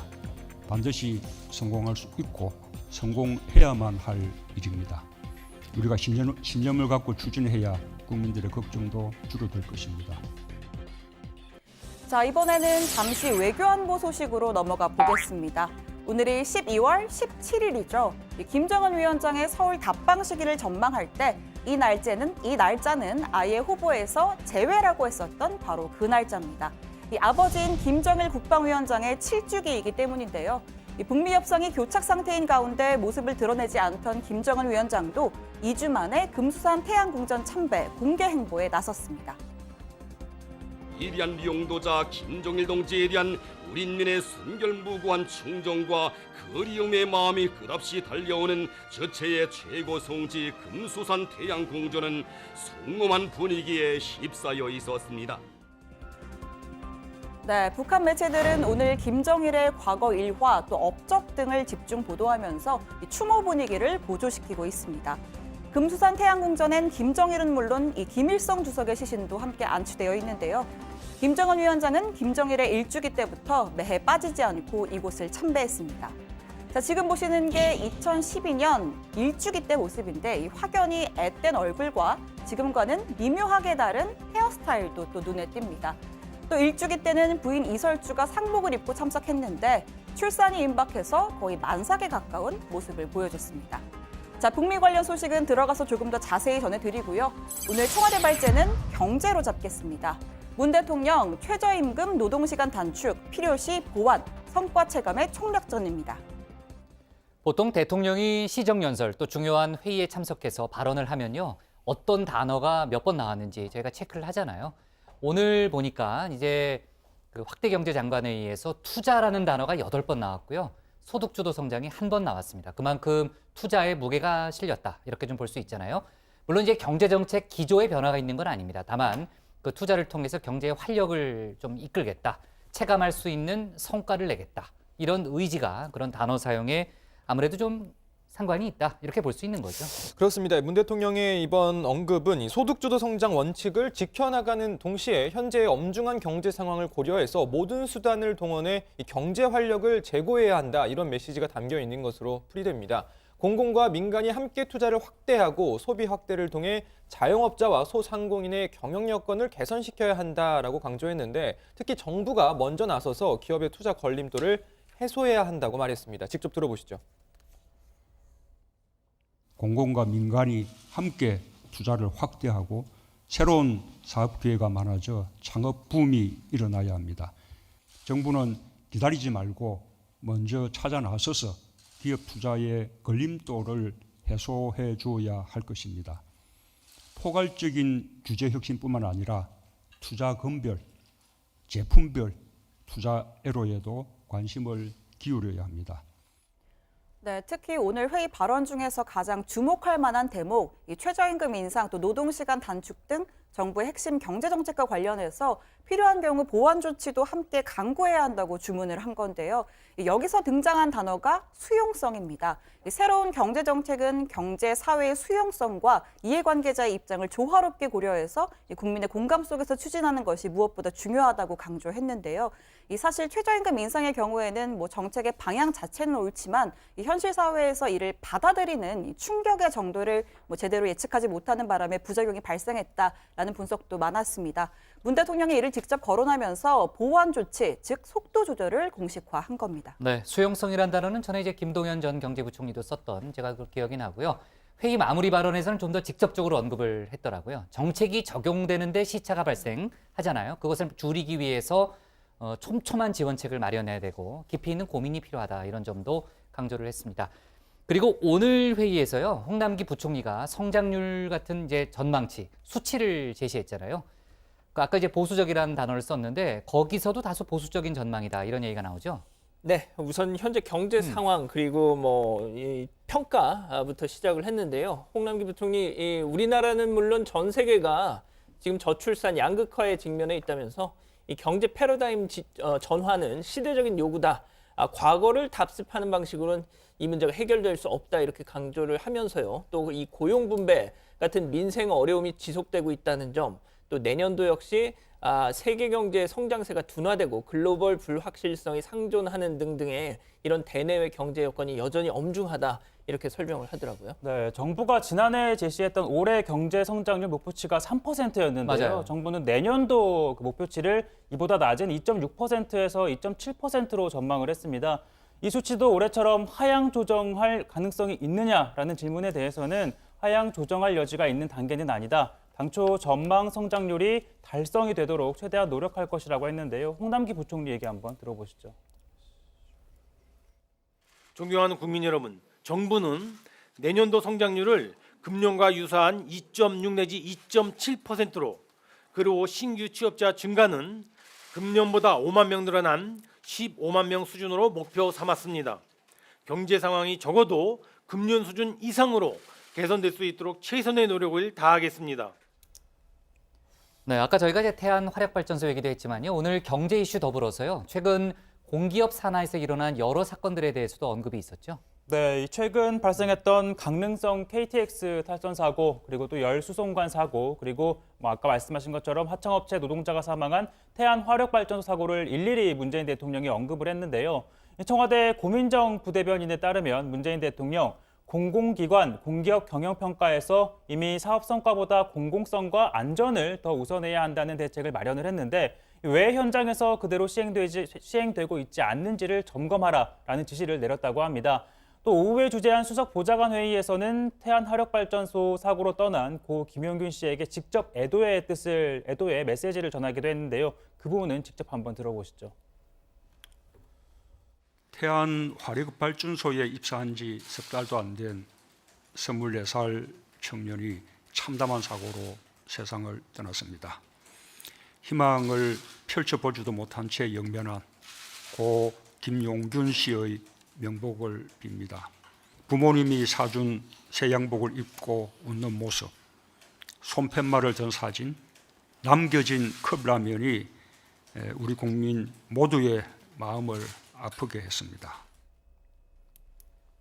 반드시 성공할 수 있고 성공해야만 할 일입니다. 우리가 신념을 갖고 추진해야 국민들의 걱정도 줄어들 것입니다. 자, 이번에는 잠시 외교안보 소식으로 넘어가 보겠습니다. 오늘이 12월 17일이죠. 김정은 위원장의 서울 답방 시기를 전망할 때 이 날짜는 아예 후보에서 제외라고 했었던 바로 그 날짜입니다. 이 아버지인 김정일 국방위원장의 7주기이기 때문인데요. 이 북미 협상이 교착 상태인 가운데 모습을 드러내지 않던 김정은 위원장도 2주 만에 금수산 태양궁전 참배 공개 행보에 나섰습니다. 위대한 용도자 김정일 동지에 대한 우리 인민의 순결무구한 충정과 그리움의 마음이 끝없이 달려오는 저체의 최고 성지 금수산 태양궁전은 숭엄한 분위기에 휩싸여 있었습니다. 네, 북한 매체들은 오늘 김정일의 과거 일화 또 업적 등을 집중 보도하면서 이 추모 분위기를 고조시키고 있습니다. 금수산 태양궁전엔 김정일은 물론 이 김일성 주석의 시신도 함께 안치되어 있는데요. 김정은 위원장은 김정일의 일주기 때부터 매해 빠지지 않고 이곳을 참배했습니다. 자, 지금 보시는 게 2012년 일주기 때 모습인데 이 확연히 앳된 얼굴과 지금과는 미묘하게 다른 헤어스타일도 또 눈에 띕니다. 또 일주기 때는 부인 이설주가 상복을 입고 참석했는데 출산이 임박해서 거의 만삭에 가까운 모습을 보여줬습니다. 자, 북미 관련 소식은 들어가서 조금 더 자세히 전해드리고요. 오늘 청와대 발제는 경제로 잡겠습니다. 문 대통령 최저임금 노동시간 단축, 필요시 보완, 성과 체감의 총력전입니다. 보통 대통령이 시정연설 또 중요한 회의에 참석해서 발언을 하면요. 어떤 단어가 몇 번 나왔는지 저희가 체크를 하잖아요. 오늘 보니까 이제 그 확대경제 장관에 의해서 투자라는 단어가 8번 나왔고요. 소득주도 성장이 1번 나왔습니다. 그만큼 투자에 무게가 실렸다. 이렇게 좀 볼 수 있잖아요. 물론 이제 경제정책 기조의 변화가 있는 건 아닙니다. 다만 그 투자를 통해서 경제의 활력을 좀 이끌겠다. 체감할 수 있는 성과를 내겠다. 이런 의지가 그런 단어 사용에 아무래도 좀 상관이 있다. 이렇게 볼 수 있는 거죠. 그렇습니다. 문 대통령의 이번 언급은 이 소득주도 성장 원칙을 지켜나가는 동시에 현재의 엄중한 경제 상황을 고려해서 모든 수단을 동원해 이 경제 활력을 제고해야 한다. 이런 메시지가 담겨 있는 것으로 풀이됩니다. 공공과 민간이 함께 투자를 확대하고 소비 확대를 통해 자영업자와 소상공인의 경영 여건을 개선시켜야 한다라고 강조했는데 특히 정부가 먼저 나서서 기업의 투자 걸림돌을 해소해야 한다고 말했습니다. 직접 들어보시죠. 공공과 민간이 함께 투자를 확대하고 새로운 사업 기회가 많아져 창업 붐이 일어나야 합니다. 정부는 기다리지 말고 먼저 찾아 나서서 기업 투자의 걸림돌을 해소해 주어야 할 것입니다. 포괄적인 규제 혁신뿐만 아니라 투자 금별, 제품별 투자 애로에도 관심을 기울여야 합니다. 네, 특히 오늘 회의 발언 중에서 가장 주목할 만한 대목, 이 최저임금 인상 또 노동시간 단축 등 정부의 핵심 경제정책과 관련해서 필요한 경우 보완 조치도 함께 강구해야 한다고 주문을 한 건데요. 여기서 등장한 단어가 수용성입니다. 새로운 경제 정책은 경제 사회의 수용성과 이해관계자의 입장을 조화롭게 고려해서 국민의 공감 속에서 추진하는 것이 무엇보다 중요하다고 강조했는데요. 사실 최저임금 인상의 경우에는 정책의 방향 자체는 옳지만 현실 사회에서 이를 받아들이는 충격의 정도를 제대로 예측하지 못하는 바람에 부작용이 발생했다라는 분석도 많았습니다. 문 대통령이 이를 직접 거론하면서 보완 조치, 즉 속도 조절을 공식화한 겁니다. 네, 수용성이란 단어는 전에 이제 김동연 전 경제부총리도 썼던 제가 그 기억이 나고요. 회의 마무리 발언에서는 좀 더 직접적으로 언급을 했더라고요. 정책이 적용되는데 시차가 발생하잖아요. 그것을 줄이기 위해서 촘촘한 지원책을 마련해야 되고 깊이 있는 고민이 필요하다 이런 점도 강조를 했습니다. 그리고 오늘 회의에서요, 홍남기 부총리가 성장률 같은 이제 전망치, 수치를 제시했잖아요. 아까 이제 보수적이라는 단어를 썼는데 거기서도 다소 보수적인 전망이다 이런 얘기가 나오죠. 네, 우선 현재 경제 상황 그리고 이 평가부터 시작을 했는데요. 홍남기 부총리, 우리나라는 물론 전 세계가 지금 저출산 양극화에 직면해 있다면서 이 경제 패러다임 전환은 시대적인 요구다. 과거를 답습하는 방식으로는 이 문제가 해결될 수 없다 이렇게 강조를 하면서요. 또 이 고용 분배 같은 민생 어려움이 지속되고 있다는 점, 또 내년도 역시 세계 경제의 성장세가 둔화되고 글로벌 불확실성이 상존하는 등등의 이런 대내외 경제 여건이 여전히 엄중하다 이렇게 설명을 하더라고요. 네, 정부가 지난해 제시했던 올해 경제 성장률 목표치가 3%였는데요. 맞아요. 정부는 내년도 그 목표치를 이보다 낮은 2.6%에서 2.7%로 전망을 했습니다. 이 수치도 올해처럼 하향 조정할 가능성이 있느냐라는 질문에 대해서는 하향 조정할 여지가 있는 단계는 아니다. 당초 전망 성장률이 달성이 되도록 최대한 노력할 것이라고 했는데요. 홍남기 부총리 얘기 한번 들어보시죠. 존경하는 국민 여러분, 정부는 내년도 성장률을 금년과 유사한 2.6 내지 2.7%로 그리고 신규 취업자 증가는 금년보다 5만 명 늘어난 15만 명 수준으로 목표 삼았습니다. 경제 상황이 적어도 금년 수준 이상으로 개선될 수 있도록 최선의 노력을 다하겠습니다. 네, 아까 저희가 이제 태안 화력발전소 얘기도 했지만요. 오늘 경제 이슈 더불어서요. 최근 공기업 산하에서 일어난 여러 사건들에 대해서도 언급이 있었죠. 네, 최근 발생했던 강릉성 KTX 탈선 사고, 그리고 또 열수송관 사고, 그리고 아까 말씀하신 것처럼 하청업체 노동자가 사망한 태안 화력발전소 사고를 일일이 문재인 대통령이 언급을 했는데요. 청와대 고민정 부대변인에 따르면 문재인 대통령 공공기관, 공기업 경영평가에서 이미 사업 성과보다 공공성과 안전을 더 우선해야 한다는 대책을 마련을 했는데 왜 현장에서 그대로 시행되고 있지 않는지를 점검하라라는 지시를 내렸다고 합니다. 또 오후에 주재한 수석 보좌관 회의에서는 태안 화력발전소 사고로 떠난 고 김용균 씨에게 직접 애도의 메시지를 전하기도 했는데요. 그 부분은 직접 한번 들어보시죠. 태안 화력발전소에 입사한 지 석 달도 안 된 24살 청년이 참담한 사고로 세상을 떠났습니다. 희망을 펼쳐보지도 못한 채 영면한 고 김용균 씨의 명복을 빕니다. 부모님이 사준 새 양복을 입고 웃는 모습, 손팻말을 든 사진, 남겨진 컵라면이 우리 국민 모두의 마음을 아프게 했습니다.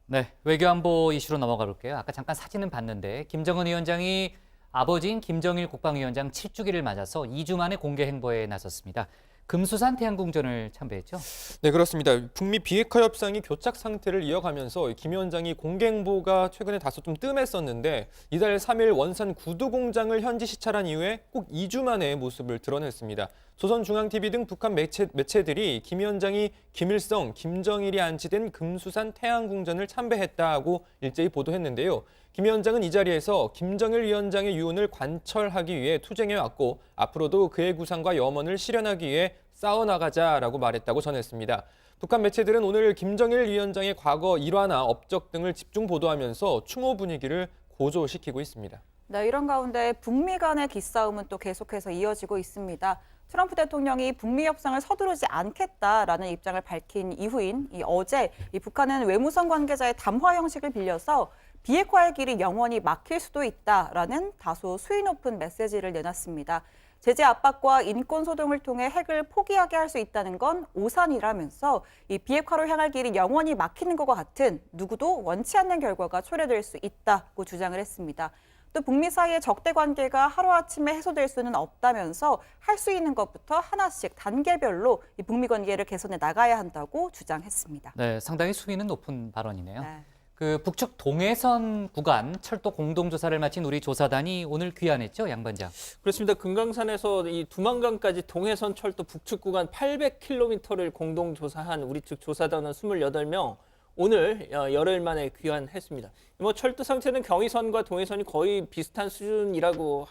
네, 외교안보 이슈로 넘어가 볼게요. 아까 잠깐 사진은 봤는데 김정은 위원장이 아버지인 김정일 국방위원장 7주기를 맞아서 2주 만에 공개 행보에 나섰습니다. 금수산 태양궁전을 참배했죠? 네, 그렇습니다. 북미 비핵화 협상이 교착 상태를 이어가면서 김 위원장이 공개 행보가 최근에 다소 좀 뜸했었는데 이달 3일 원산 구두 공장을 현지 시찰한 이후에 꼭 2주 만에 모습을 드러냈습니다. 조선중앙TV 등 북한 매체들이 김 위원장이 김일성, 김정일이 안치된 금수산 태양궁전을 참배했다고 일제히 보도했는데요. 김 위원장은 이 자리에서 김정일 위원장의 유언을 관철하기 위해 투쟁해왔고 앞으로도 그의 구상과 염원을 실현하기 위해 싸워나가자라고 말했다고 전했습니다. 북한 매체들은 오늘 김정일 위원장의 과거 일화나 업적 등을 집중 보도하면서 추모 분위기를 고조시키고 있습니다. 네, 이런 가운데 북미 간의 기싸움은 또 계속해서 이어지고 있습니다. 트럼프 대통령이 북미 협상을 서두르지 않겠다라는 입장을 밝힌 이후인 어제 북한은 외무성 관계자의 담화 형식을 빌려서 비핵화의 길이 영원히 막힐 수도 있다라는 다소 수위 높은 메시지를 내놨습니다. 제재 압박과 인권 소동을 통해 핵을 포기하게 할 수 있다는 건 오산이라면서 이 비핵화로 향할 길이 영원히 막히는 것과 같은 누구도 원치 않는 결과가 초래될 수 있다고 주장을 했습니다. 또 북미 사이의 적대 관계가 하루아침에 해소될 수는 없다면서 할 수 있는 것부터 하나씩 단계별로 이 북미 관계를 개선해 나가야 한다고 주장했습니다. 네, 상당히 수위는 높은 발언이네요. 네. 그 북측 동해선 구간 철도 공동조사를 마친 우리 조사단이 오늘 귀환했죠, 양 반장. 그렇습니다. 금강산에서 이 두만강까지 동해선 철도 북측 구간 800km를 공동 조사한 우리 측 조사단은 28명. 오늘 열흘 만에 귀환했습니다. 뭐 철도 상태는 경의선과 동해선이 거의 비슷한 수준이라고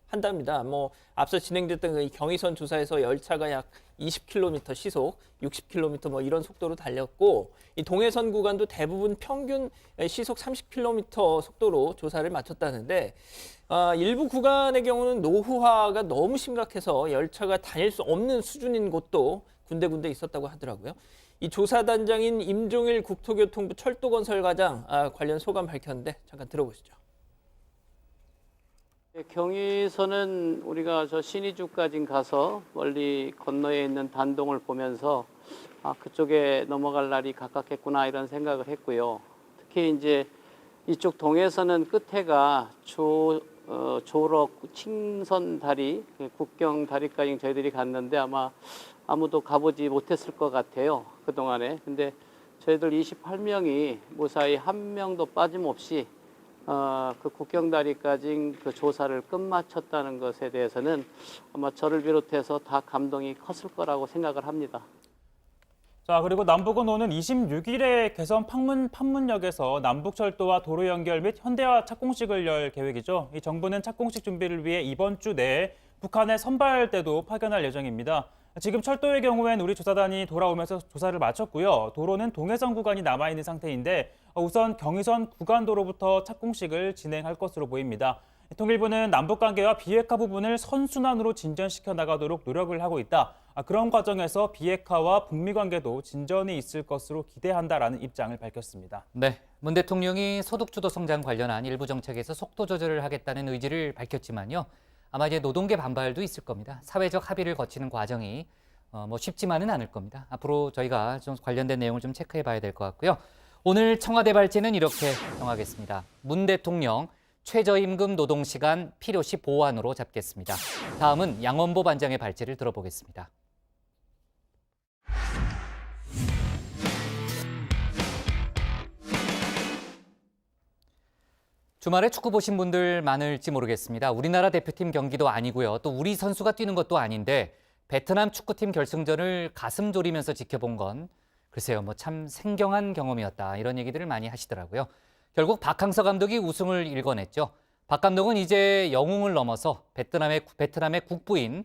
한답니다. 뭐 앞서 진행됐던 이 경의선 조사에서 열차가 약 20km 시속, 60km 뭐 이런 속도로 달렸고 이 동해선 구간도 대부분 평균 시속 30km 속도로 조사를 마쳤다는데 일부 구간의 경우는 노후화가 너무 심각해서 열차가 다닐 수 없는 수준인 곳도 군데군데 있었다고 하더라고요. 이 조사단장인 임종일 국토교통부 철도건설과장 관련 소감 밝혔는데 잠깐 들어보시죠. 경의선은 우리가 저 신의주까지 가서 멀리 건너에 있는 단동을 보면서 그쪽에 넘어갈 날이 가깝겠구나 이런 생각을 했고요. 특히 이제 이쪽 동해선은 끝에가 조록 칭선 다리, 국경 다리까지 저희들이 갔는데 아마 아무도 가보지 못했을 것 같아요. 그동안에. 근데 저희들 28명이 무사히 한 명도 빠짐없이 그 국경다리까지 그 조사를 끝마쳤다는 것에 대해서는 아마 저를 비롯해서 다 감동이 컸을 거라고 생각을 합니다. 자, 그리고 남북은 오는 26일에 개선 판문역에서 남북철도와 도로 연결 및 현대화 착공식을 열 계획이죠. 이 정부는 착공식 준비를 위해 이번 주 내에 북한의 선발대도 파견할 예정입니다. 지금 철도의 경우엔 우리 조사단이 돌아오면서 조사를 마쳤고요. 도로는 동해선 구간이 남아있는 상태인데 우선 경의선 구간도로부터 착공식을 진행할 것으로 보입니다. 통일부는 남북관계와 비핵화 부분을 선순환으로 진전시켜 나가도록 노력을 하고 있다. 그런 과정에서 비핵화와 북미 관계도 진전이 있을 것으로 기대한다라는 입장을 밝혔습니다. 네, 문 대통령이 소득주도 성장 관련한 일부 정책에서 속도 조절을 하겠다는 의지를 밝혔지만요. 아마 이제 노동계 반발도 있을 겁니다. 사회적 합의를 거치는 과정이 쉽지만은 않을 겁니다. 앞으로 저희가 좀 관련된 내용을 좀 체크해 봐야 될 것 같고요. 오늘 청와대 발제는 이렇게 정하겠습니다. 문 대통령 최저임금 노동시간 필요시 보완으로 잡겠습니다. 다음은 양원보 반장의 발제를 들어보겠습니다. 주말에 축구 보신 분들 많을지 모르겠습니다. 우리나라 대표팀 경기도 아니고요. 또 우리 선수가 뛰는 것도 아닌데 베트남 축구팀 결승전을 가슴 졸이면서 지켜본 건 글쎄요, 참 생경한 경험이었다. 이런 얘기들을 많이 하시더라고요. 결국 박항서 감독이 우승을 일궈냈죠. 박 감독은 이제 영웅을 넘어서 베트남의 국부인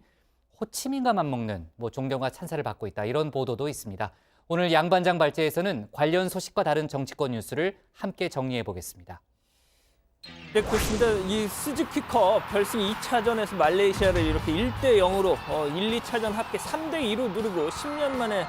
호치민과 맞먹는 존경과 찬사를 받고 있다. 이런 보도도 있습니다. 오늘 양 반장 발제에서는 관련 소식과 다른 정치권 뉴스를 함께 정리해 보겠습니다. 네, 그렇습니다. 이 스즈키컵 결승 2차전에서 말레이시아를 이렇게 1대0으로 1, 2차전 합계 3대2로 누르고 10년 만에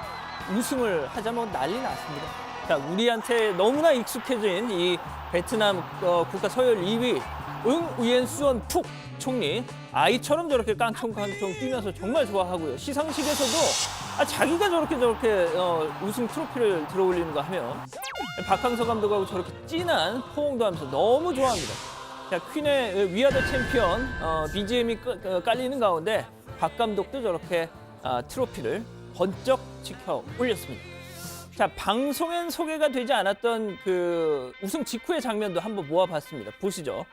우승을 하자 난리 났습니다. 자, 우리한테 너무나 익숙해진 이 베트남 국가 서열 2위 응 우옌 수언 푹 총리 아이처럼 저렇게 깡총깡총 뛰면서 정말 좋아하고요. 시상식에서도 자기가 저렇게 우승 트로피를 들어올리는 거 하면 박항서 감독하고 저렇게 진한 포옹도 하면서 너무 좋아합니다. 자, 퀸의 We Are the Champion BGM이 깔리는 가운데 박 감독도 저렇게 트로피를 번쩍 지켜 올렸습니다. 자, 방송엔 소개가 되지 않았던 그 우승 직후의 장면도 한번 모아봤습니다. 보시죠.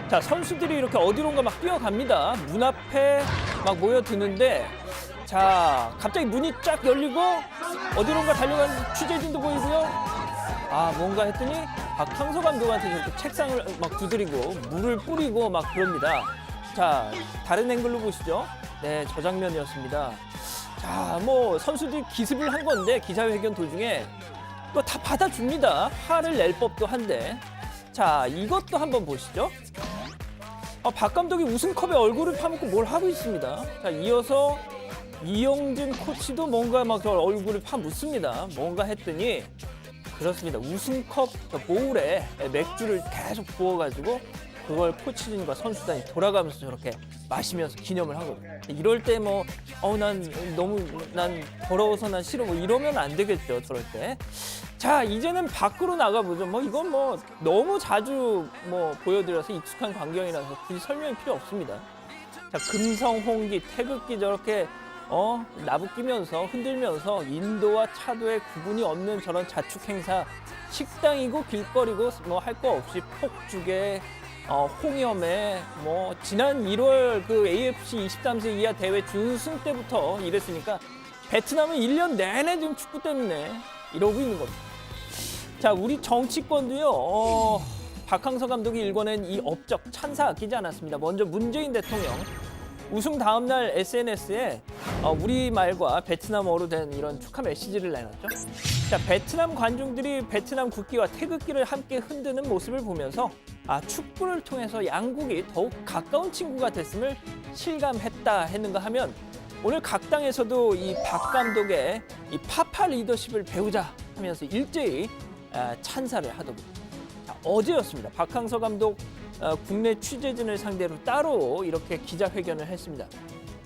자, 선수들이 이렇게 어디론가 막 뛰어갑니다. 문 앞에 막 모여드는데 자, 갑자기 문이 쫙 열리고 어디론가 달려가는 취재진도 보이고요. 뭔가 했더니 박항서 감독한테 저렇게 책상을 막 두드리고 물을 뿌리고 막 그럽니다. 자, 다른 앵글로 보시죠. 네, 저 장면이었습니다. 자, 선수들이 기습을 한 건데 기자회견 도중에 다 받아줍니다. 화를 낼 법도 한데. 자, 이것도 한번 보시죠. 박 감독이 우승컵에 얼굴을 파묻고 뭘 하고 있습니다. 자, 이어서 이영진 코치도 뭔가 막 저 얼굴을 파묻습니다. 뭔가 했더니 그렇습니다. 우승컵 보울에 맥주를 계속 부어가지고 그걸 코치진과 선수단이 돌아가면서 저렇게 마시면서 기념을 하거든요. 이럴 때 뭐 난 더러워서 난 싫어 뭐 이러면 안 되겠죠. 저럴 때. 자, 이제는 밖으로 나가보죠. 뭐 이건 뭐 너무 자주 뭐 보여드려서 익숙한 광경이라서 굳이 설명이 필요 없습니다. 자, 금성, 홍기, 태극기 저렇게 나부끼면서 흔들면서 인도와 차도의 구분이 없는 저런 자축 행사, 식당이고 길거리고 뭐 할 거 없이 폭죽에 홍염에 뭐 지난 1월 그 AFC 23세 이하 대회 준우승 때부터 이랬으니까 베트남은 1년 내내 지금 축구 때문에 이러고 있는 겁니다. 자, 우리 정치권도요. 박항서 감독이 일궈낸 이 업적 찬사 아끼지 않았습니다. 먼저 문재인 대통령 우승 다음 날 SNS에 우리말과 베트남어로 된 이런 축하 메시지를 내놨죠. 자, 베트남 관중들이 베트남 국기와 태극기를 함께 흔드는 모습을 보면서 축구를 통해서 양국이 더욱 가까운 친구가 됐음을 실감했다 했는가 하면 오늘 각 당에서도 이 박 감독의 이 파파 리더십을 배우자 하면서 일제히 찬사를 하더군요. 자, 어제였습니다. 박항서 감독 국내 취재진을 상대로 따로 이렇게 기자회견을 했습니다.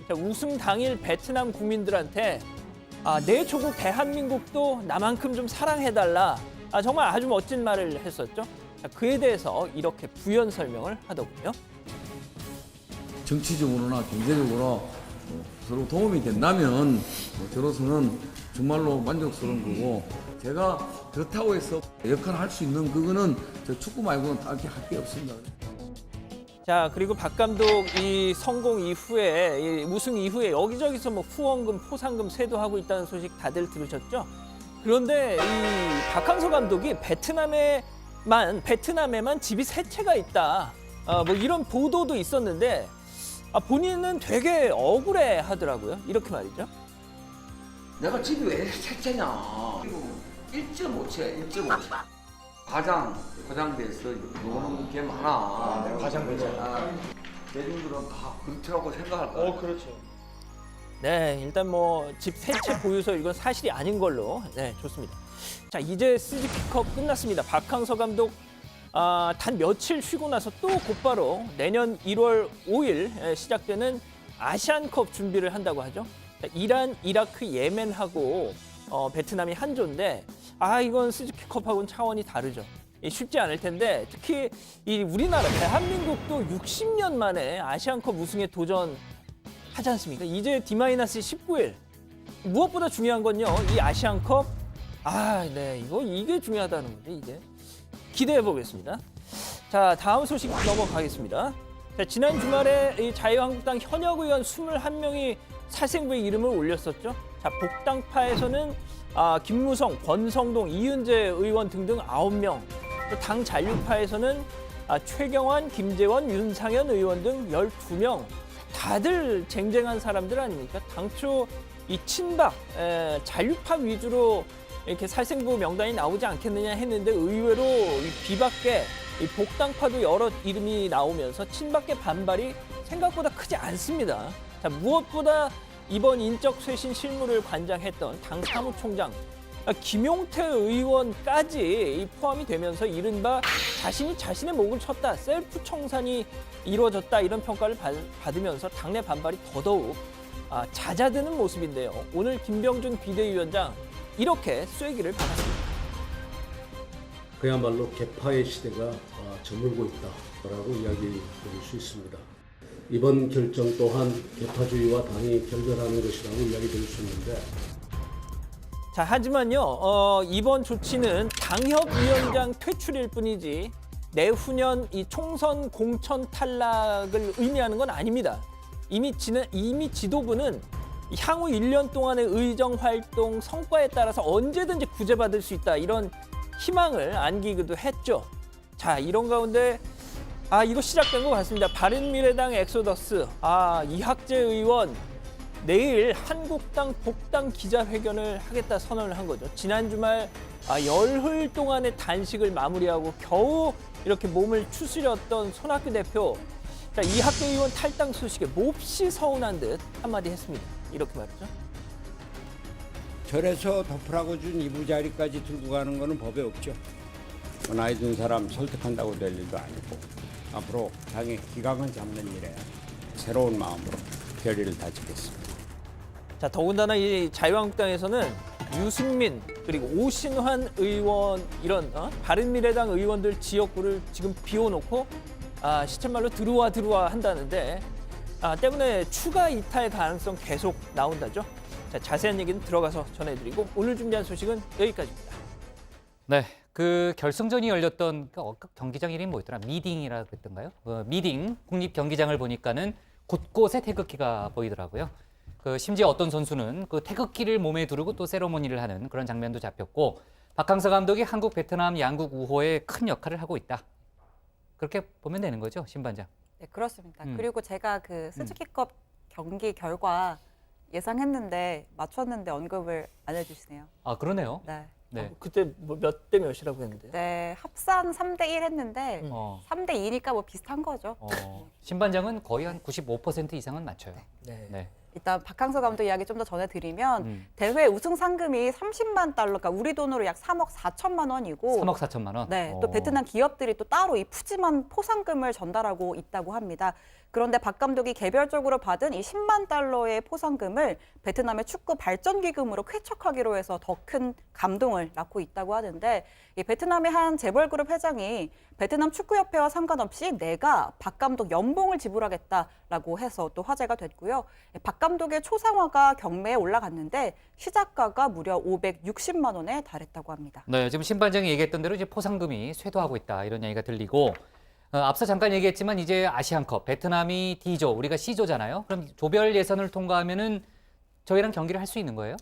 자, 우승 당일 베트남 국민들한테 내 조국 대한민국도 나만큼 좀 사랑해달라. 정말 아주 멋진 말을 했었죠. 자, 그에 대해서 이렇게 부연 설명을 하더군요. 정치적으로나 경제적으로 서로 도움이 된다면 저로서는 정말로 만족스러운 거고 제가 그렇다고 해서 역할을 할 수 있는 그거는 저 축구 말고는 딱히 할 게 없습니다. 자, 그리고 박 감독 이 성공 이후에 이 우승 이후에 여기저기서 뭐 후원금, 포상금 세도하고 있다는 소식 다들 들으셨죠? 그런데 이 박항서 감독이 베트남에만 집이 세 채가 있다. 뭐 이런 보도도 있었는데 본인은 되게 억울해 하더라고요. 이렇게 말이죠. 내가 집이 왜 세 채냐? 1.5채, 1.5채. 과장돼서 요거는 게 많아. 내가 과장되잖아. 대중들은 다 그렇다고 생각할 거야. 그렇죠. 네, 일단 뭐 집 세 채 보유서 이건 사실이 아닌 걸로 좋습니다. 자, 이제 스즈키컵 끝났습니다. 박항서 감독 단 며칠 쉬고 나서 또 곧바로 내년 1월 5일 시작되는 아시안컵 준비를 한다고 하죠. 자, 이란, 이라크, 예멘하고 베트남이 한 조인데 이건 스즈키컵하고는 차원이 다르죠. 쉽지 않을 텐데 특히 이 우리나라 대한민국도 60년 만에 아시안컵 우승에 도전하지 않습니까? 이제 D-19일. 무엇보다 중요한 건요. 이 아시안컵 이게 중요하다는 거죠. 이제 기대해 보겠습니다. 자, 다음 소식 넘어가겠습니다. 자, 지난 주말에 이 자유한국당 현역 의원 21명이 살생부의 이름을 올렸었죠. 자, 복당파에서는 김무성, 권성동, 이은재 의원 등등 9명, 또 당 잔류파에서는 최경환, 김재원, 윤상현 의원 등 12명, 다들 쟁쟁한 사람들 아닙니까? 당초 이 친박, 잔류파 위주로 이렇게 살생부 명단이 나오지 않겠느냐 했는데 의외로 이 비박계, 이 복당파도 여러 이름이 나오면서 친박계 반발이 생각보다 크지 않습니다. 자, 무엇보다 이번 인적 쇄신 실무를 관장했던 당 사무총장 김용태 의원까지 포함이 되면서 이른바 자신이 자신의 목을 쳤다, 셀프 청산이 이루어졌다 이런 평가를 받으면서 당내 반발이 더더욱 잦아드는 모습인데요. 오늘 김병준 비대위원장 이렇게 쐐기를 박았습니다. 그야말로 개파의 시대가 저물고 있다라고 이야기 드릴 수 있습니다. 이번 결정 또한 개파주의와 당이 결별하는 것이라고 이야기 드릴 수 있는데 자, 하지만요, 이번 조치는 당협위원장 퇴출일 뿐이지 내후년 이 총선 공천 탈락을 의미하는 건 아닙니다. 이미 지도부는 향후 1년 동안의 의정 활동 성과에 따라서 언제든지 구제받을 수 있다 이런 희망을 안기기도 했죠. 자, 이런 가운데 이거 시작된 것 같습니다. 바른미래당 엑소더스 이학재 의원 내일 한국당 복당 기자회견을 하겠다 선언을 한 거죠. 지난 주말 열흘 동안의 단식을 마무리하고 겨우 이렇게 몸을 추스렸던 손학규 대표. 자, 이학재 의원 탈당 소식에 몹시 서운한 듯 한마디 했습니다. 이렇게 말이죠. 절에서 덮으라고 준 이부자리까지 들고 가는 거는 법에 없죠. 나이 든 사람 설득한다고 될 일도 아니고 앞으로 당의 기강을 잡는 일에 새로운 마음으로 결의를 다지겠습니다. 자, 더군다나 이 자유한국당에서는 유승민 그리고 오신환 의원 이런 바른미래당 의원들 지역구를 지금 비워놓고 시쳇말로 들어와 한다는데 때문에 추가 이탈 가능성 계속 나온다죠. 자, 자세한 얘기는 들어가서 전해드리고 오늘 준비한 소식은 여기까지입니다. 네, 그 결승전이 열렸던 그 경기장 이름이 뭐였더라? 미딩이라 그랬던가요? 미딩 국립경기장을 보니까는 곳곳에 태극기가 보이더라고요. 그 심지어 어떤 선수는 그 태극기를 몸에 두르고 또 세레모니를 하는 그런 장면도 잡혔고, 박항서 감독이 한국 베트남 양국 우호에 큰 역할을 하고 있다. 그렇게 보면 되는 거죠, 신반장? 네, 그렇습니다. 그리고 제가 그 스즈키컵 경기 결과 예상했는데 맞췄는데 언급을 안 해주시네요. 아, 그러네요. 네. 네. 그때 뭐 몇 대 몇이라고 했는데요? 네, 합산 3대1 했는데 3대2니까 뭐 비슷한 거죠. 신반장은 거의 한 95% 이상은 맞춰요. 네. 일단 박항서 감독 이야기 좀 더 전해드리면 대회 우승 상금이 30만 달러, 그러니까 우리 돈으로 약 3억 4천만 원이고 3억 4천만 원? 네, 또 베트남 기업들이 또 따로 이 푸짐한 포상금을 전달하고 있다고 합니다. 그런데 박 감독이 개별적으로 받은 이 10만 달러의 포상금을 베트남의 축구 발전 기금으로 쾌척하기로 해서 더 큰 감동을 낳고 있다고 하는데, 이 베트남의 한 재벌그룹 회장이 베트남 축구협회와 상관없이 내가 박 감독 연봉을 지불하겠다라고 해서 또 화제가 됐고요. 박 감독의 초상화가 경매에 올라갔는데 시작가가 무려 560만 원에 달했다고 합니다. 네, 지금 신반장이 얘기했던 대로 이제 포상금이 쇄도하고 있다 이런 얘기가 들리고, 앞서 잠깐 얘기했지만 이제 아시안컵 베트남이 D조, 우리가 C조잖아요. 그럼 조별 예선을 통과하면은 저희랑 경기를 할 수 있는 거예요?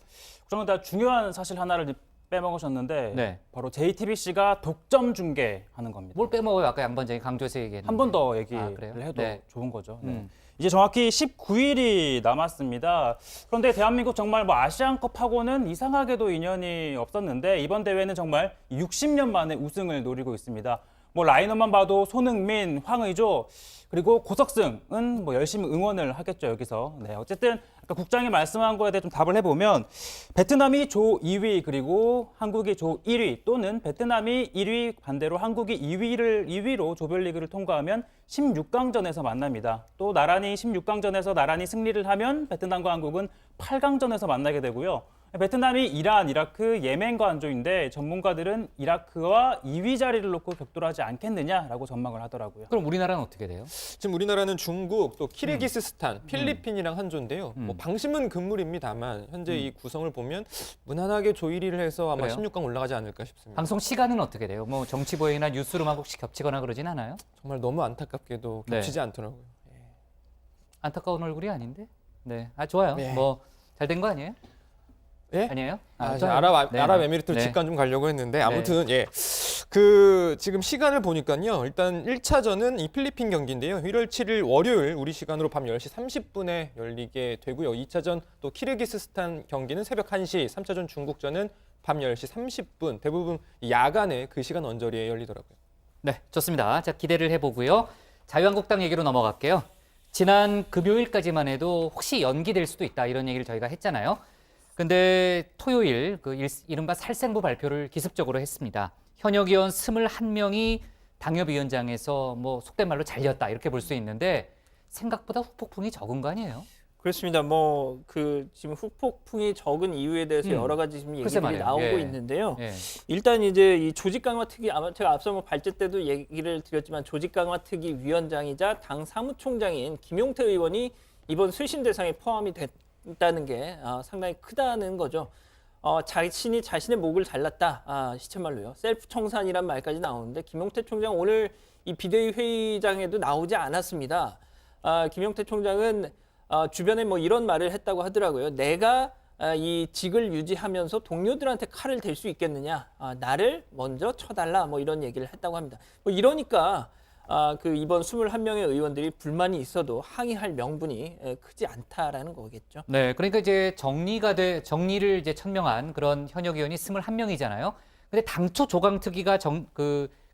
그러면 다 중요한 사실 하나를 빼먹으셨는데 네. 바로 JTBC가 독점 중계하는 겁니다. 뭘 빼먹어요? 아까 양반장이 강조해서 얘기했는데. 한 번 더 얘기를 그래요? 해도 네. 좋은 거죠. 네. 이제 정확히 19일이 남았습니다. 그런데 대한민국 정말 뭐 아시안컵하고는 이상하게도 인연이 없었는데 이번 대회는 정말 60년 만에 우승을 노리고 있습니다. 뭐 라인업만 봐도 손흥민, 황의조 그리고 고석승은 뭐 열심히 응원을 하겠죠, 여기서. 네, 어쨌든 아까 국장이 말씀한 거에 대해 좀 답을 해보면 베트남이 조 2위 그리고 한국이 조 1위 또는 베트남이 1위 반대로 한국이 2위로 조별리그를 통과하면 16강전에서 만납니다. 또 나란히 16강전에서 나란히 승리를 하면 베트남과 한국은 8강전에서 만나게 되고요. 베트남이 이란, 이라크, 예멘과 안조인데 전문가들은 이라크와 2위 자리를 놓고 격돌하지 않겠느냐라고 전망을 하더라고요. 그럼 우리나라는 어떻게 돼요? 지금 우리나라는 중국, 또 키르기스스탄, 필리핀이랑 한 조인데요. 뭐 방심은 금물입니다만 현재 이 구성을 보면 무난하게 조 1위를 해서 아마 그래요? 16강 올라가지 않을까 싶습니다. 방송 시간은 어떻게 돼요? 뭐 정치 보행이나 뉴스룸하고 혹시 겹치거나 그러진 않아요? 정말 너무 안타깝게도 네. 겹치지 않더라고요. 안타까운 얼굴이 아닌데? 네, 좋아요. 네. 뭐 잘 된 거 아니에요? 예? 아니에요? 아랍에미리트로 직관 좀 가려고 했는데 아무튼 그 지금 시간을 보니까요. 일단 1차전은 이 필리핀 경기인데요. 1월 7일 월요일 우리 시간으로 밤 10시 30분에 열리게 되고요. 2차전 또 키르기스스탄 경기는 새벽 1시, 3차전 중국전은 밤 10시 30분. 대부분 야간에 그 시간 언저리에 열리더라고요. 네, 좋습니다. 자, 기대를 해보고요. 자유한국당 얘기로 넘어갈게요. 지난 금요일까지만 해도 혹시 연기될 수도 있다 이런 얘기를 저희가 했잖아요. 근데 토요일 그 이른바 살생부 발표를 기습적으로 했습니다. 현역 의원 21명이 당협위원장에서 뭐 속된 말로 잘렸다 이렇게 볼 수 있는데 생각보다 후폭풍이 적은 거 아니에요? 그렇습니다. 뭐 그 지금 후폭풍이 적은 이유에 대해서 여러 가지 지금 얘기들이 말이에요. 나오고 있는데요. 예. 일단 이제 이 조직 강화 특위 아마 제가 앞서 뭐 발제 때도 얘기를 드렸지만 조직 강화 특위 위원장이자 당 사무총장인 김용태 의원이 이번 쇄신 대상에 포함이 됐다는 게 상당히 크다는 거죠. 자신이 자신의 목을 잘랐다. 시쳇말로요. 셀프 청산이란 말까지 나오는데 김용태 총장 오늘 이 비대위 회의장에도 나오지 않았습니다. 김용태 총장은 주변에 뭐 이런 말을 했다고 하더라고요. 내가 이 직을 유지하면서 동료들한테 칼을 댈 수 있겠느냐? 나를 먼저 쳐달라. 뭐 이런 얘기를 했다고 합니다. 뭐 이러니까 그 이번 21명의 의원들이 불만이 있어도 항의할 명분이 크지 않다라는 거겠죠. 네, 그러니까 이제 정리를 이제 천명한 그런 현역 의원이 21명이잖아요. 근데 당초 조강특위가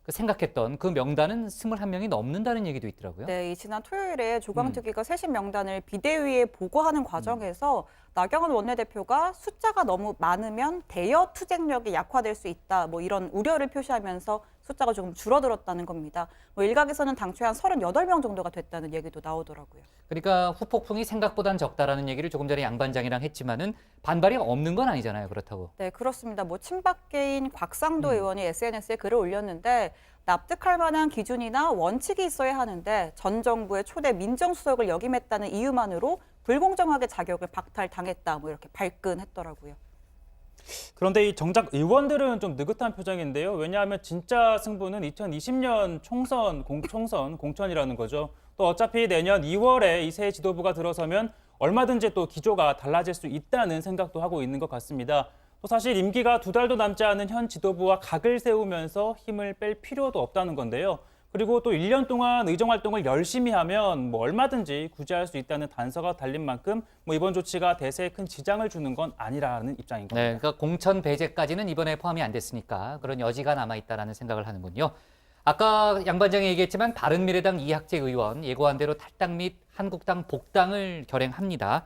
생각했던 그 명단은 21명이 넘는다는 얘기도 있더라고요. 네, 이 지난 토요일에 조강특위가 쇄신 명단을 비대위에 보고하는 과정에서 나경원 원내대표가 숫자가 너무 많으면 대여 투쟁력이 약화될 수 있다. 뭐 이런 우려를 표시하면서 숫자가 조금 줄어들었다는 겁니다. 뭐 일각에서는 당초에 한 38명 정도가 됐다는 얘기도 나오더라고요. 그러니까 후폭풍이 생각보단 적다라는 얘기를 조금 전에 양 반장이랑 했지만은 반발이 없는 건 아니잖아요. 그렇다고. 네, 그렇습니다. 뭐 친박계인 곽상도 의원이 SNS에 글을 올렸는데 납득할 만한 기준이나 원칙이 있어야 하는데 전 정부의 초대 민정수석을 역임했다는 이유만으로 불공정하게 자격을 박탈당했다. 뭐 이렇게 발끈했더라고요. 그런데 이 정작 의원들은 좀 느긋한 표정인데요. 왜냐하면 진짜 승부는 2020년 총선 공천이라는 거죠. 또 어차피 내년 2월에 이 새 지도부가 들어서면 얼마든지 또 기조가 달라질 수 있다는 생각도 하고 있는 것 같습니다. 또 사실 임기가 2달도 남지 않은 현 지도부와 각을 세우면서 힘을 뺄 필요도 없다는 건데요. 그리고 또 1년 동안 의정 활동을 열심히 하면 뭐 얼마든지 구제할 수 있다는 단서가 달린 만큼 뭐 이번 조치가 대세에 큰 지장을 주는 건 아니라는 입장인 겁니다. 네, 그러니까 공천 배제까지는 이번에 포함이 안 됐으니까 그런 여지가 남아있다라는 생각을 하는군요. 아까 양 반장이 얘기했지만 바른미래당 이학재 의원 예고한 대로 탈당 및 한국당 복당을 결행합니다.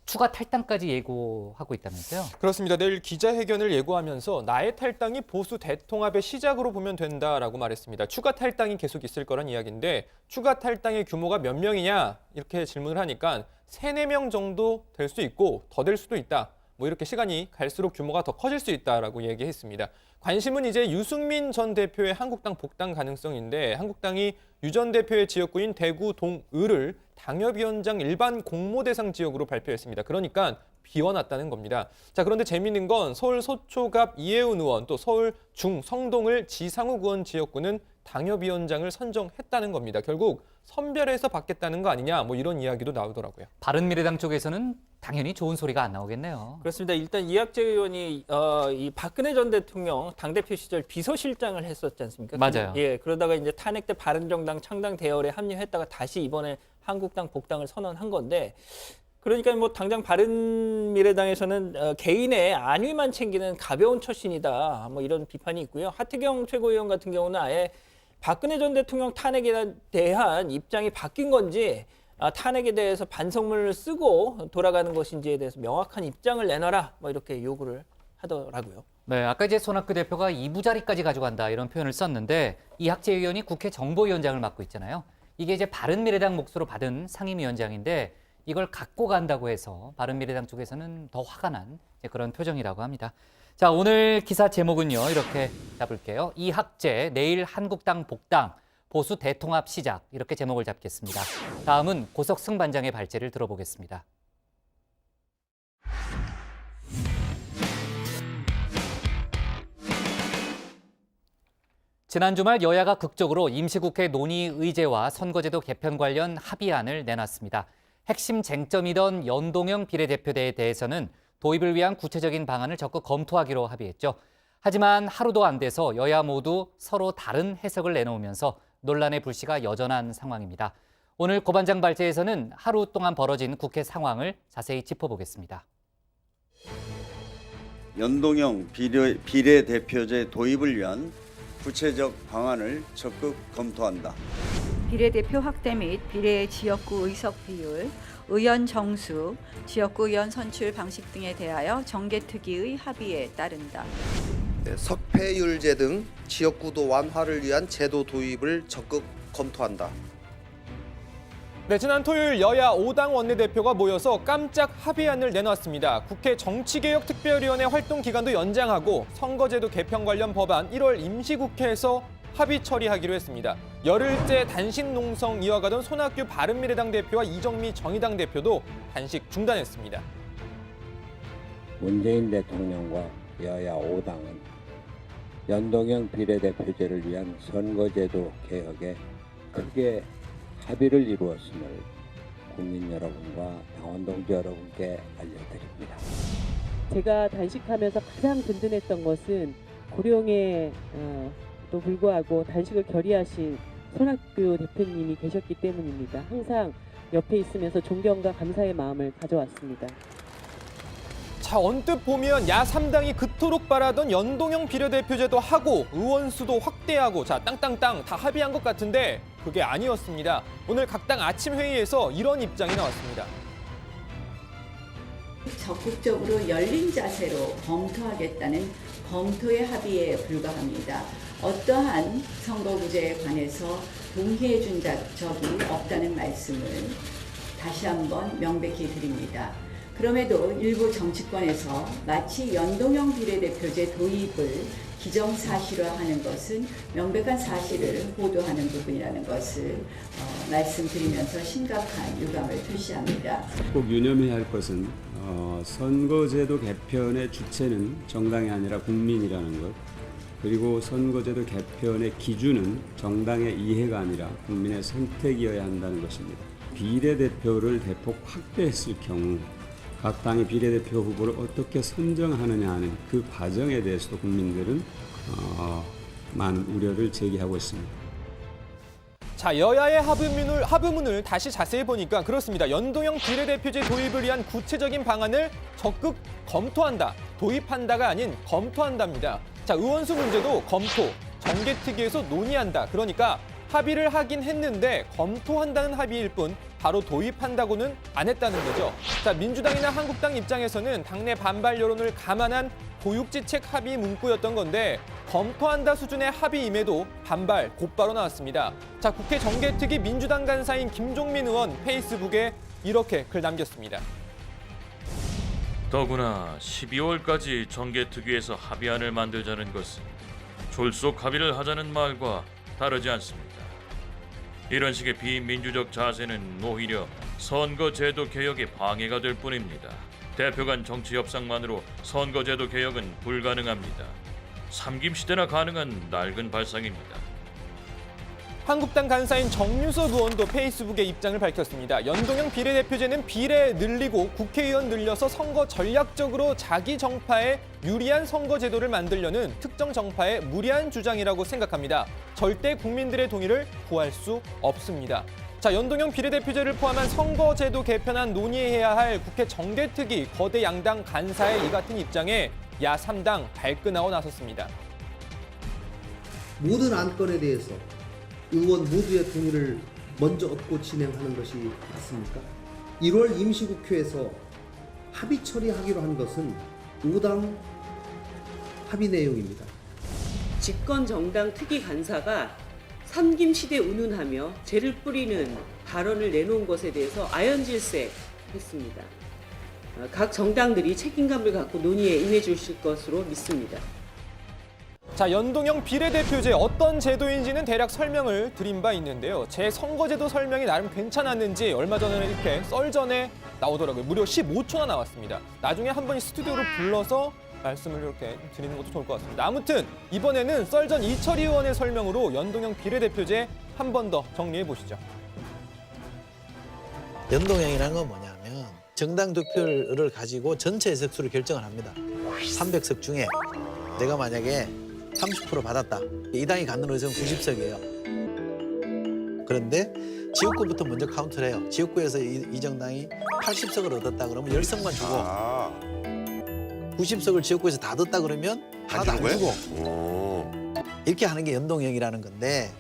추가 탈당까지 예고하고 있다면서요? 그렇습니다. 내일 기자회견을 예고하면서 나의 탈당이 보수 대통합의 시작으로 보면 된다라고 말했습니다. 추가 탈당이 계속 있을 거란 이야기인데 추가 탈당의 규모가 몇 명이냐 이렇게 질문을 하니까 3, 4명 정도 될 수 있고 더 될 수도 있다. 뭐 이렇게 시간이 갈수록 규모가 더 커질 수 있다라고 얘기했습니다. 관심은 이제 유승민 전 대표의 한국당 복당 가능성인데 한국당이 유 전 대표의 지역구인 대구 동을을 당협위원장 일반 공모 대상 지역으로 발표했습니다. 그러니까 비워놨다는 겁니다. 자, 그런데 재미있는 건 서울 서초갑 이혜훈 의원 또 서울 중 성동을 지상욱 의원 지역구는 당협위원장을 선정했다는 겁니다. 결국 선별해서 받겠다는 거 아니냐 뭐 이런 이야기도 나오더라고요. 바른미래당 쪽에서는 당연히 좋은 소리가 안 나오겠네요. 그렇습니다. 일단 이학재 의원이 이 박근혜 전 대통령 당대표 시절 비서실장을 했었지 않습니까? 맞아요. 예, 그러다가 이제 탄핵 때 바른정당 창당 대열에 합류했다가 다시 이번에 한국당 복당을 선언한 건데 그러니까 뭐 당장 바른미래당에서는 개인의 안위만 챙기는 가벼운 처신이다. 뭐 이런 비판이 있고요. 하태경 최고위원 같은 경우는 아예 박근혜 전 대통령 탄핵에 대한 입장이 바뀐 건지 탄핵에 대해서 반성문을 쓰고 돌아가는 것인지에 대해서 명확한 입장을 내놔라. 뭐 이렇게 요구를 하더라고요. 네, 아까 이제 손학규 대표가 2부 자리까지 가져간다 이런 표현을 썼는데 이학재 의원이 국회 정보위원장을 맡고 있잖아요. 이게 이제 바른미래당 몫으로 받은 상임위원장인데 이걸 갖고 간다고 해서 바른미래당 쪽에서는 더 화가 난 그런 표정이라고 합니다. 자, 오늘 기사 제목은요. 이렇게 잡을게요. 이학재 내일 한국당 복당 보수 대통합 시작 이렇게 제목을 잡겠습니다. 다음은 고석승 반장의 발제를 들어보겠습니다. 지난 주말 여야가 극적으로 임시국회 논의 의제와 선거제도 개편 관련 합의안을 내놨습니다. 핵심 쟁점이던 연동형 비례대표제에 대해서는 도입을 위한 구체적인 방안을 적극 검토하기로 합의했죠. 하지만 하루도 안 돼서 여야 모두 서로 다른 해석을 내놓으면서 논란의 불씨가 여전한 상황입니다. 오늘 고 반장 발제에서는 하루 동안 벌어진 국회 상황을 자세히 짚어보겠습니다. 연동형 비례대표제 도입을 위한 구체적 방안을 적극 검토한다. 비례대표 확대 및 비례 지역구 의석 비율, 의원 정수, 지역구 의원 선출 방식 등에 대하여 정개특위의 합의에 따른다. 석패율제 등 지역구도 완화를 위한 제도 도입을 적극 검토한다. 네, 지난 토요일 여야 5당 원내대표가 모여서 깜짝 합의안을 내놨습니다. 국회 정치개혁특별위원회 활동 기간도 연장하고 선거제도 개편 관련 법안 1월 임시국회에서 합의 처리하기로 했습니다. 열흘째 단식 농성 이어가던 손학규 바른미래당 대표와 이정미 정의당 대표도 단식 중단했습니다. 문재인 대통령과 여야 5당은 연동형 비례대표제를 위한 선거제도 개혁에 크게 합의를 이루었음을 국민 여러분과 당원 동지 여러분께 알려드립니다. 제가 단식하면서 가장 든든했던 것은 고령에 또 불구하고 단식을 결의하신 손학규 대표님이 계셨기 때문입니다. 항상 옆에 있으면서 존경과 감사의 마음을 가져왔습니다. 자, 언뜻 보면 야 3당이 그토록 바라던 연동형 비례대표제도 하고 의원 수도 확대하고 자 땅땅땅 다 합의한 것 같은데 그게 아니었습니다. 오늘 각 당 아침 회의에서 이런 입장이 나왔습니다. 적극적으로 열린 자세로 검토하겠다는 검토의 합의에 불과합니다. 어떠한 선거구제에 관해서 동의해 준 적이 없다는 말씀을 다시 한번 명백히 드립니다. 그럼에도 일부 정치권에서 마치 연동형 비례대표제 도입을 기정사실화하는 것은 명백한 사실을 호도하는 부분이라는 것을 말씀드리면서 심각한 유감을 표시합니다. 꼭 유념해야 할 것은 선거제도 개편의 주체는 정당이 아니라 국민이라는 것, 그리고 선거제도 개편의 기준은 정당의 이해가 아니라 국민의 선택이어야 한다는 것입니다. 비례대표를 대폭 확대했을 경우 각 당의 비례대표 후보를 어떻게 선정하느냐 하는 그 과정에 대해서도 국민들은 많은 우려를 제기하고 있습니다. 자, 여야의 합의문을 다시 자세히 보니까 그렇습니다. 연동형 비례대표제 도입을 위한 구체적인 방안을 적극 검토한다. 도입한다가 아닌 검토한답니다. 자, 의원수 문제도 검토, 정개특위에서 논의한다. 그러니까 합의를 하긴 했는데 검토한다는 합의일 뿐 바로 도입한다고는 안 했다는 거죠. 자, 민주당이나 한국당 입장에서는 당내 반발 여론을 감안한 보육지책 합의 문구였던 건데 검토한다 수준의 합의임에도 반발 곧바로 나왔습니다. 자, 국회 정개특위 민주당 간사인 김종민 의원 페이스북에 이렇게 글 남겼습니다. 더구나 12월까지 정개특위에서 합의안을 만들자는 것은 졸속 합의를 하자는 말과 다르지 않습니다. 이런 식의 비민주적 자세는 오히려 선거제도 개혁에 방해가 될 뿐입니다. 대표 간 정치 협상만으로 선거제도 개혁은 불가능합니다. 삼김시대나 가능한 낡은 발상입니다. 한국당 간사인 정유섭 의원도 페이스북에 입장을 밝혔습니다. 연동형 비례대표제는 비례 늘리고 국회의원 늘려서 선거 전략적으로 자기 정파에 유리한 선거제도를 만들려는 특정 정파의 무리한 주장이라고 생각합니다. 절대 국민들의 동의를 구할 수 없습니다. 자, 연동형 비례대표제를 포함한 선거제도 개편안 논의해야 할 국회 정개특위 거대 양당 간사의 이 같은 입장에 야 3당 발끈하고 나섰습니다. 모든 안건에 대해서 의원 모두의 동의를 먼저 얻고 진행하는 것이 맞습니까? 1월 임시국회에서 합의 처리하기로 한 것은 5당 합의 내용입니다. 집권 정당 특위 간사가 삼김시대 운운하며 죄를 뿌리는 발언을 내놓은 것에 대해서 아연질색했습니다. 각 정당들이 책임감을 갖고 논의에 임해 주실 것으로 믿습니다. 자, 연동형 비례대표제 어떤 제도인지는 대략 설명을 드린 바 있는데요. 제 선거제도 설명이 나름 괜찮았는지 얼마 전에 이렇게 썰전에 나오더라고요. 무려 15초나 나왔습니다. 나중에 한 번 스튜디오로 불러서 말씀을 이렇게 드리는 것도 좋을 것 같습니다. 아무튼 이번에는 썰전 이철희 의원의 설명으로 연동형 비례대표제 한 번 더 정리해 보시죠. 연동형이라는 건 뭐냐면 정당 득표를 가지고 전체 석수를 결정을 합니다. 300석 중에 내가 만약에 30% 받았다. 이 당이 갖는 의석은 90석이에요. 그런데 지역구부터 먼저 카운트를 해요. 지역구에서 이 정당이 80석을 얻었다 그러면 10석만 주고 90석을 지역구에서 다 얻었다 그러면 하나도 안 주고 이렇게 하는 게 연동형이라는 건데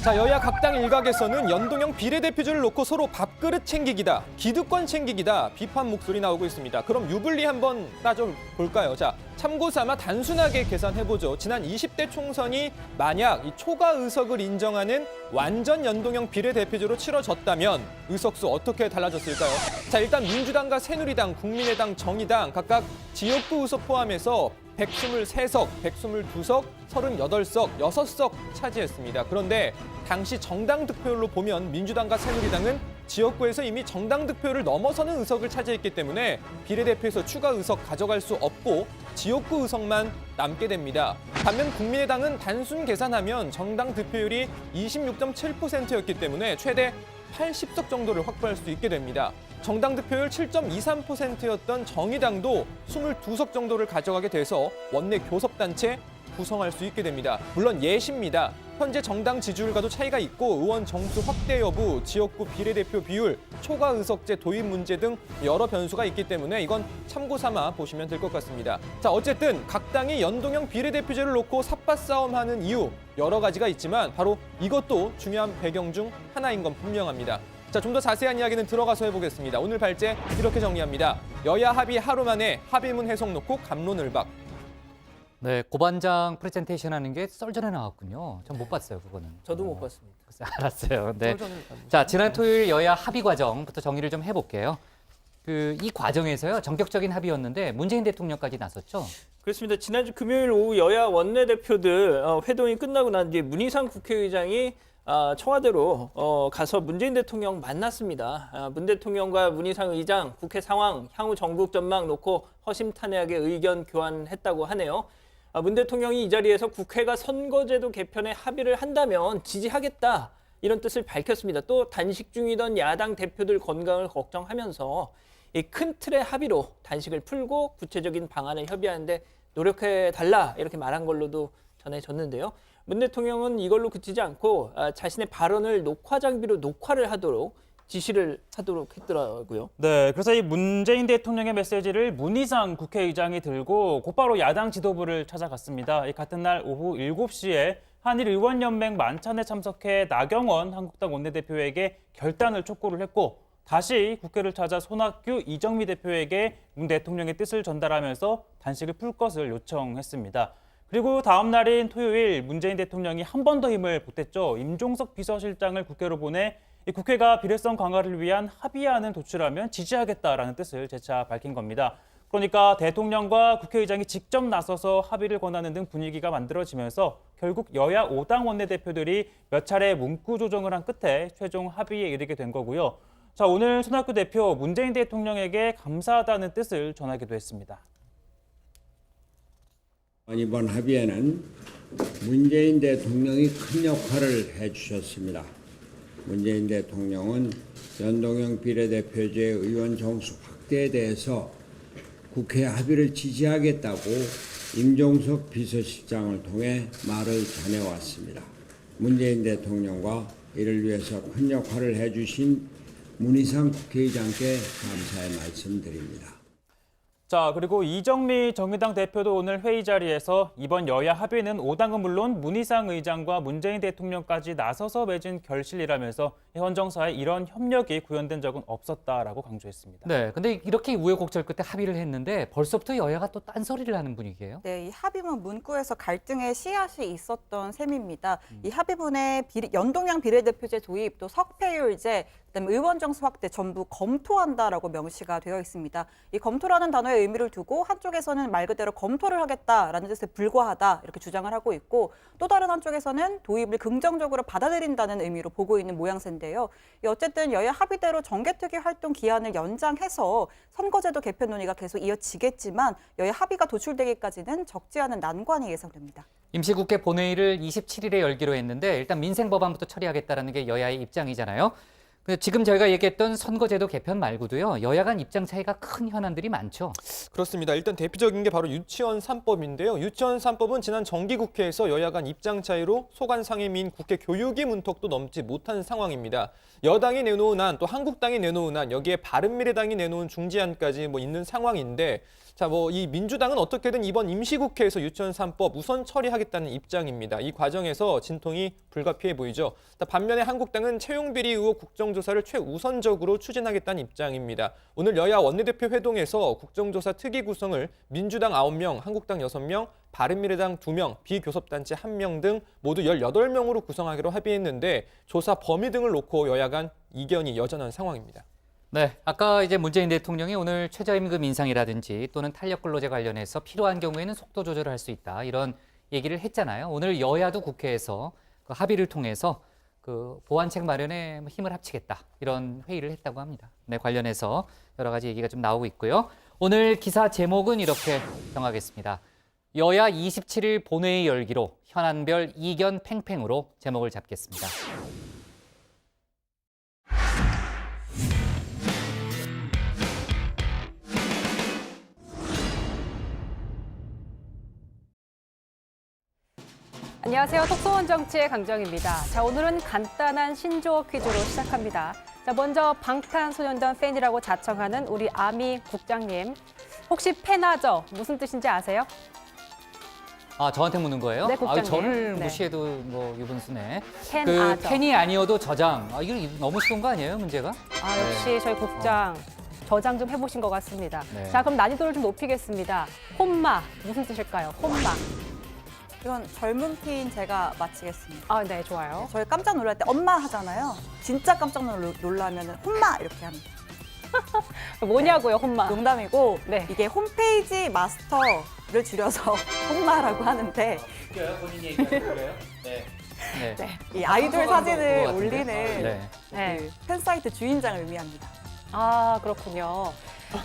자, 여야 각당 일각에서는 연동형 비례대표제를 놓고 서로 밥그릇 챙기기다, 기득권 챙기기다 비판 목소리 나오고 있습니다. 그럼 유불리 한번 따져볼까요? 자, 참고삼아 단순하게 계산해보죠. 지난 20대 총선이 만약 이 초과 의석을 인정하는 완전 연동형 비례대표제로 치러졌다면 의석수 어떻게 달라졌을까요? 자, 일단 민주당과 새누리당, 국민의당, 정의당 각각 지역구 의석 포함해서 123석, 122석, 38석, 6석 차지했습니다. 그런데 당시 정당 득표율로 보면 민주당과 새누리당은 지역구에서 이미 정당 득표율을 넘어서는 의석을 차지했기 때문에 비례대표에서 추가 의석 가져갈 수 없고 지역구 의석만 남게 됩니다. 반면 국민의당은 단순 계산하면 정당 득표율이 26.7%였기 때문에 최대 80석 정도를 확보할 수 있게 됩니다. 정당 득표율 7.23%였던 정의당도 22석 정도를 가져가게 돼서 원내 교섭단체 구성할 수 있게 됩니다. 물론 예시입니다. 현재 정당 지지율과도 차이가 있고 의원 정수 확대 여부, 지역구 비례대표 비율, 초과 의석제 도입 문제 등 여러 변수가 있기 때문에 이건 참고 삼아 보시면 될 것 같습니다. 자, 어쨌든 각 당이 연동형 비례대표제를 놓고 삿바 싸움하는 이유 여러 가지가 있지만 바로 이것도 중요한 배경 중 하나인 건 분명합니다. 자, 좀 더 자세한 이야기는 들어가서 해보겠습니다. 오늘 발제 이렇게 정리합니다. 여야 합의 하루 만에 합의문 해석 놓고 갑론을박. 네, 고반장 프레젠테이션 하는 게 썰전에 나왔군요. 전 못 봤어요, 그거는. 저도 못 봤습니다. 알았어요. 네. 썰전을 자, 지난 토요일 여야 합의 과정부터 정리를 좀 해볼게요. 이 과정에서요, 전격적인 합의였는데 문재인 대통령까지 나섰죠. 그렇습니다. 지난주 금요일 오후 여야 원내대표들 회동이 끝나고 난 뒤에 문희상 국회의장이 청와대로 가서 문재인 대통령 만났습니다. 문 대통령과 문희상 의장 국회 상황, 향후 전국 전망 놓고 허심탄회하게 의견 교환했다고 하네요. 문 대통령이 이 자리에서 국회가 선거제도 개편에 합의를 한다면 지지하겠다 이런 뜻을 밝혔습니다. 또 단식 중이던 야당 대표들 건강을 걱정하면서 이 큰 틀의 합의로 단식을 풀고 구체적인 방안을 협의하는데 노력해달라 이렇게 말한 걸로도 전해졌는데요. 문 대통령은 이걸로 그치지 않고 자신의 발언을 녹화 장비로 녹화를 하도록 지시를 하도록 했더라고요. 네, 그래서 이 문재인 대통령의 메시지를 문희상 국회의장이 들고 곧바로 야당 지도부를 찾아갔습니다. 같은 날 오후 7시에 한일의원연맹 만찬에 참석해 나경원 한국당 원내대표에게 결단을 촉구를 했고 다시 국회를 찾아 손학규, 이정미 대표에게 문 대통령의 뜻을 전달하면서 단식을 풀 것을 요청했습니다. 그리고 다음 날인 토요일 문재인 대통령이 한 번 더 힘을 보탰죠. 임종석 비서실장을 국회로 보내 국회가 비례성 강화를 위한 합의안을 도출하면 지지하겠다라는 뜻을 재차 밝힌 겁니다. 그러니까 대통령과 국회의장이 직접 나서서 합의를 권하는 등 분위기가 만들어지면서 결국 여야 5당 원내대표들이 몇 차례 문구 조정을 한 끝에 최종 합의에 이르게 된 거고요. 자, 오늘 손학규 대표 문재인 대통령에게 감사하다는 뜻을 전하기도 했습니다. 이번 합의에는 문재인 대통령이 큰 역할을 해주셨습니다. 문재인 대통령은 연동형 비례대표제 의원 정수 확대에 대해서 국회 합의를 지지하겠다고 임종석 비서실장을 통해 말을 전해왔습니다. 문재인 대통령과 이를 위해서 큰 역할을 해주신 문희상 국회의장께 감사의 말씀드립니다. 자, 그리고 이정미 정의당 대표도 오늘 회의 자리에서 이번 여야 합의는 5당은 물론 문희상 의장과 문재인 대통령까지 나서서 맺은 결실이라면서 현 정사에 이런 협력이 구현된 적은 없었다라고 강조했습니다. 네, 근데 이렇게 우여곡절 끝에 합의를 했는데 벌써부터 여야가 또 딴소리를 하는 분위기예요. 네, 이 합의문 문구에서 갈등의 씨앗이 있었던 셈입니다. 이 합의문에 연동형 비례대표제 도입, 또 석패율제, 그다음에 의원 정수 확대 전부 검토한다라고 명시가 되어 있습니다. 이 검토라는 단어의 의미를 두고 한쪽에서는 말 그대로 검토를 하겠다라는 뜻에 불과하다 이렇게 주장을 하고 있고 또 다른 한쪽에서는 도입을 긍정적으로 받아들인다는 의미로 보고 있는 모양새인데요. 어쨌든 여야 합의대로 정개특위 활동 기한을 연장해서 선거제도 개편 논의가 계속 이어지겠지만 여야 합의가 도출되기까지는 적지 않은 난관이 예상됩니다. 임시국회 본회의를 27일에 열기로 했는데 일단 민생법안부터 처리하겠다는 게 여야의 입장이잖아요. 지금 저희가 얘기했던 선거제도 개편 말고도요. 여야 간 입장 차이가 큰 현안들이 많죠. 그렇습니다. 일단 대표적인 게 바로 유치원 3법인데요. 유치원 3법은 지난 정기국회에서 여야 간 입장 차이로 소관 상임위인 국회 교육위 문턱도 넘지 못한 상황입니다. 여당이 내놓은 안, 또 한국당이 내놓은 안, 여기에 바른미래당이 내놓은 중지안까지 있는 상황인데 자, 이 민주당은 어떻게든 이번 임시국회에서 유치원 3법 우선 처리하겠다는 입장입니다. 이 과정에서 진통이 불가피해 보이죠. 반면에 한국당은 채용비리 의혹 국정조사를 최우선적으로 추진하겠다는 입장입니다. 오늘 여야 원내대표 회동에서 국정조사 특위 구성을 민주당 9명, 한국당 6명, 바른미래당 2명, 비교섭단체 1명 등 모두 18명으로 구성하기로 합의했는데 조사 범위 등을 놓고 여야 간 이견이 여전한 상황입니다. 네, 아까 이제 문재인 대통령이 오늘 최저임금 인상이라든지 또는 탄력근로제 관련해서 필요한 경우에는 속도 조절을 할 수 있다 이런 얘기를 했잖아요. 오늘 여야도 국회에서 그 합의를 통해서 그 보완책 마련에 힘을 합치겠다 이런 회의를 했다고 합니다. 네, 관련해서 여러 가지 얘기가 좀 나오고 있고요. 오늘 기사 제목은 이렇게 정하겠습니다. 여야 27일 본회의 열기로 현안별 이견 팽팽으로 제목을 잡겠습니다. 안녕하세요. 톡송원 정치의 강정입니다. 자, 오늘은 간단한 신조어 퀴즈로 시작합니다. 자, 먼저 방탄소년단 팬이라고 자청하는 우리 아미 국장님. 혹시 페나저 무슨 뜻인지 아세요? 아, 저한테 묻는 거예요? 네, 국장님. 저를 네. 무시해도 뭐 유분수네. 캔 그 아저. 캔이 아니어도 저장. 이거 너무 쉬운 거 아니에요, 문제가? 아, 역시 저희 국장 저장 좀 해보신 것 같습니다. 네. 자, 그럼 난이도를 좀 높이겠습니다. 혼마, 무슨 뜻일까요? 혼마. 이건 젊은 피인 제가 마치겠습니다. 아, 네, 좋아요. 저희 깜짝 놀랄 때 엄마 하잖아요. 진짜 깜짝 놀라면 혼마 이렇게 합니다. 뭐냐고요, 혼마. 농담이고 네. 이게 홈페이지 마스터를 줄여서 혼마라고 하는데 웃겨요? 본인 얘기하는 네. 네. 네, 이 아이돌 사진을 같은데? 올리는 네. 네. 그 팬사이트 주인장을 의미합니다. 아, 그렇군요.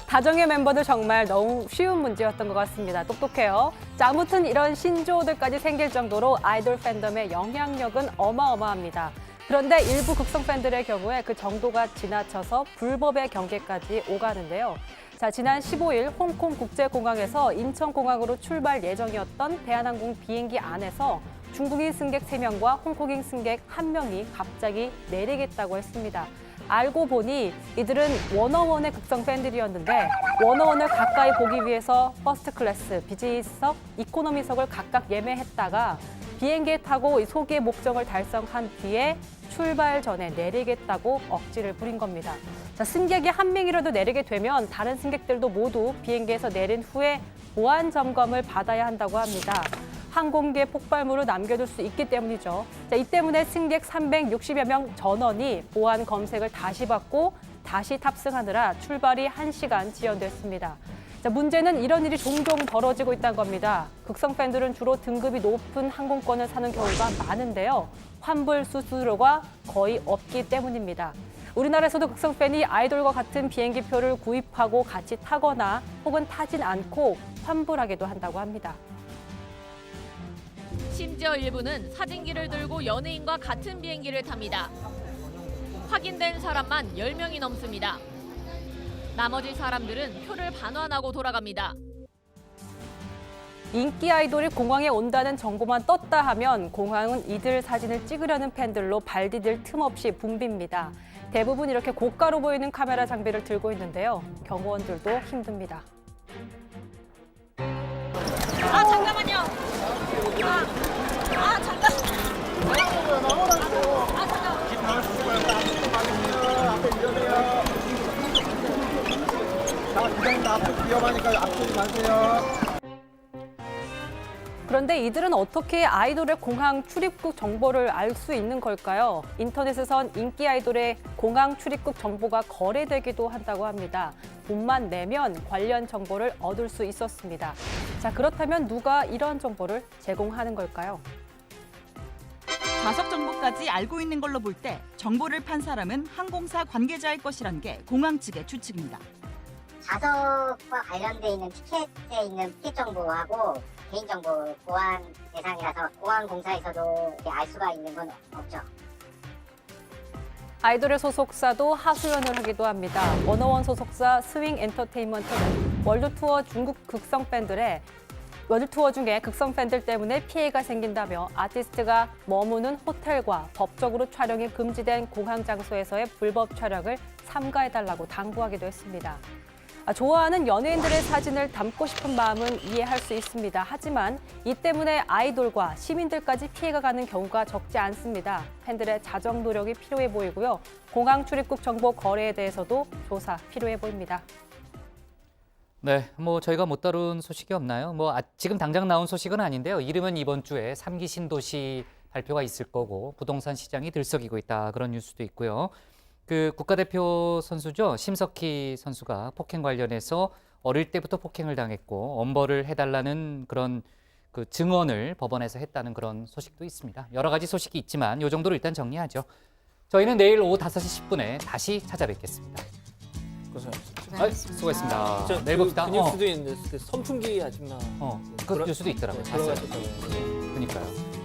다정의 멤버들 정말 너무 쉬운 문제였던 것 같습니다. 똑똑해요. 자, 아무튼 이런 신조어들까지 생길 정도로 아이돌 팬덤의 영향력은 어마어마합니다. 그런데 일부 극성 팬들의 경우에 그 정도가 지나쳐서 불법의 경계까지 오가는데요. 자, 지난 15일 홍콩 국제공항에서 인천공항으로 출발 예정이었던 대한항공 비행기 안에서 중국인 승객 3명과 홍콩인 승객 1명이 갑자기 내리겠다고 했습니다. 알고 보니 이들은 워너원의 극성 팬들이었는데 워너원을 가까이 보기 위해서 퍼스트 클래스, 비즈니스석, 이코노미석을 각각 예매했다가 비행기에 타고 소기의 목적을 달성한 뒤에 출발 전에 내리겠다고 억지를 부린 겁니다. 자, 승객이 1명이라도 내리게 되면 다른 승객들도 모두 비행기에서 내린 후에 보안 점검을 받아야 한다고 합니다. 항공기에 폭발물을 남겨둘 수 있기 때문이죠. 자, 이 때문에 승객 360여 명 전원이 보안 검색을 다시 받고 다시 탑승하느라 출발이 1시간 지연됐습니다. 자, 문제는 이런 일이 종종 벌어지고 있다는 겁니다. 극성 팬들은 주로 등급이 높은 항공권을 사는 경우가 많은데요. 환불 수수료가 거의 없기 때문입니다. 우리나라에서도 극성 팬이 아이돌과 같은 비행기표를 구입하고 같이 타거나 혹은 타진 않고 환불하기도 한다고 합니다. 심지어 일부는 사진기를 들고 연예인과 같은 비행기를 탑니다. 확인된 사람만 10명이 넘습니다. 나머지 사람들은 표를 반환하고 돌아갑니다. 인기 아이돌이 공항에 온다는 정보만 떴다 하면 공항은 이들 사진을 찍으려는 팬들로 발 디딜 틈 없이 붐빕니다. 대부분 이렇게 고가로 보이는 카메라 장비를 들고 있는데요. 경호원들도 힘듭니다. 아, 잠깐만요. 잠깐. 그런데 이들은 어떻게 아이돌의 공항 출입국 정보를 알 수 있는 걸까요? 인터넷에선 인기 아이돌의 공항 출입국 정보가 거래되기도 한다고 합니다. 돈만 내면 관련 정보를 얻을 수 있었습니다. 자, 그렇다면 누가 이런 정보를 제공하는 걸까요? 좌석 정보까지 알고 있는 걸로 볼 때 정보를 판 사람은 항공사 관계자일 것이라는 게 공항 측의 추측입니다. 좌석과 관련돼 있는 티켓에 있는 티켓 정보하고 개인정보 보안 대상이라서 공항공사에서도 알 수가 있는 건 없죠. 아이돌의 소속사도 하소연을 하기도 합니다. 워너원 소속사 스윙 엔터테인먼트는 월드투어 중국 극성 팬들의 월드투어 중에 극성 팬들 때문에 피해가 생긴다며 아티스트가 머무는 호텔과 법적으로 촬영이 금지된 공항 장소에서의 불법 촬영을 삼가해달라고 당부하기도 했습니다. 좋아하는 연예인들의 사진을 담고 싶은 마음은 이해할 수 있습니다. 하지만 이 때문에 아이돌과 시민들까지 피해가 가는 경우가 적지 않습니다. 팬들의 자정 노력이 필요해 보이고요. 공항 출입국 정보 거래에 대해서도 조사 필요해 보입니다. 네, 저희가 못 다룬 소식이 없나요? 지금 당장 나온 소식은 아닌데요. 이르면 이번 주에 3기 신도시 발표가 있을 거고 부동산 시장이 들썩이고 있다. 그런 뉴스도 있고요. 그 국가대표 선수죠. 심석희 선수가 폭행 관련해서 어릴 때부터 폭행을 당했고 엄벌을 해달라는 그런 그 증언을 법원에서 했다는 그런 소식도 있습니다. 여러 가지 소식이 있지만 이 정도로 일단 정리하죠. 저희는 내일 오후 5시 10분에 다시 찾아뵙겠습니다. 고생하셨습니다. 수고했습니다. 내일 봅시다. 그 뉴스도 있는데 그 선풍기 아줌마. 그 뉴스도 있더라고요. 들어가셨다고요. 그러니까요.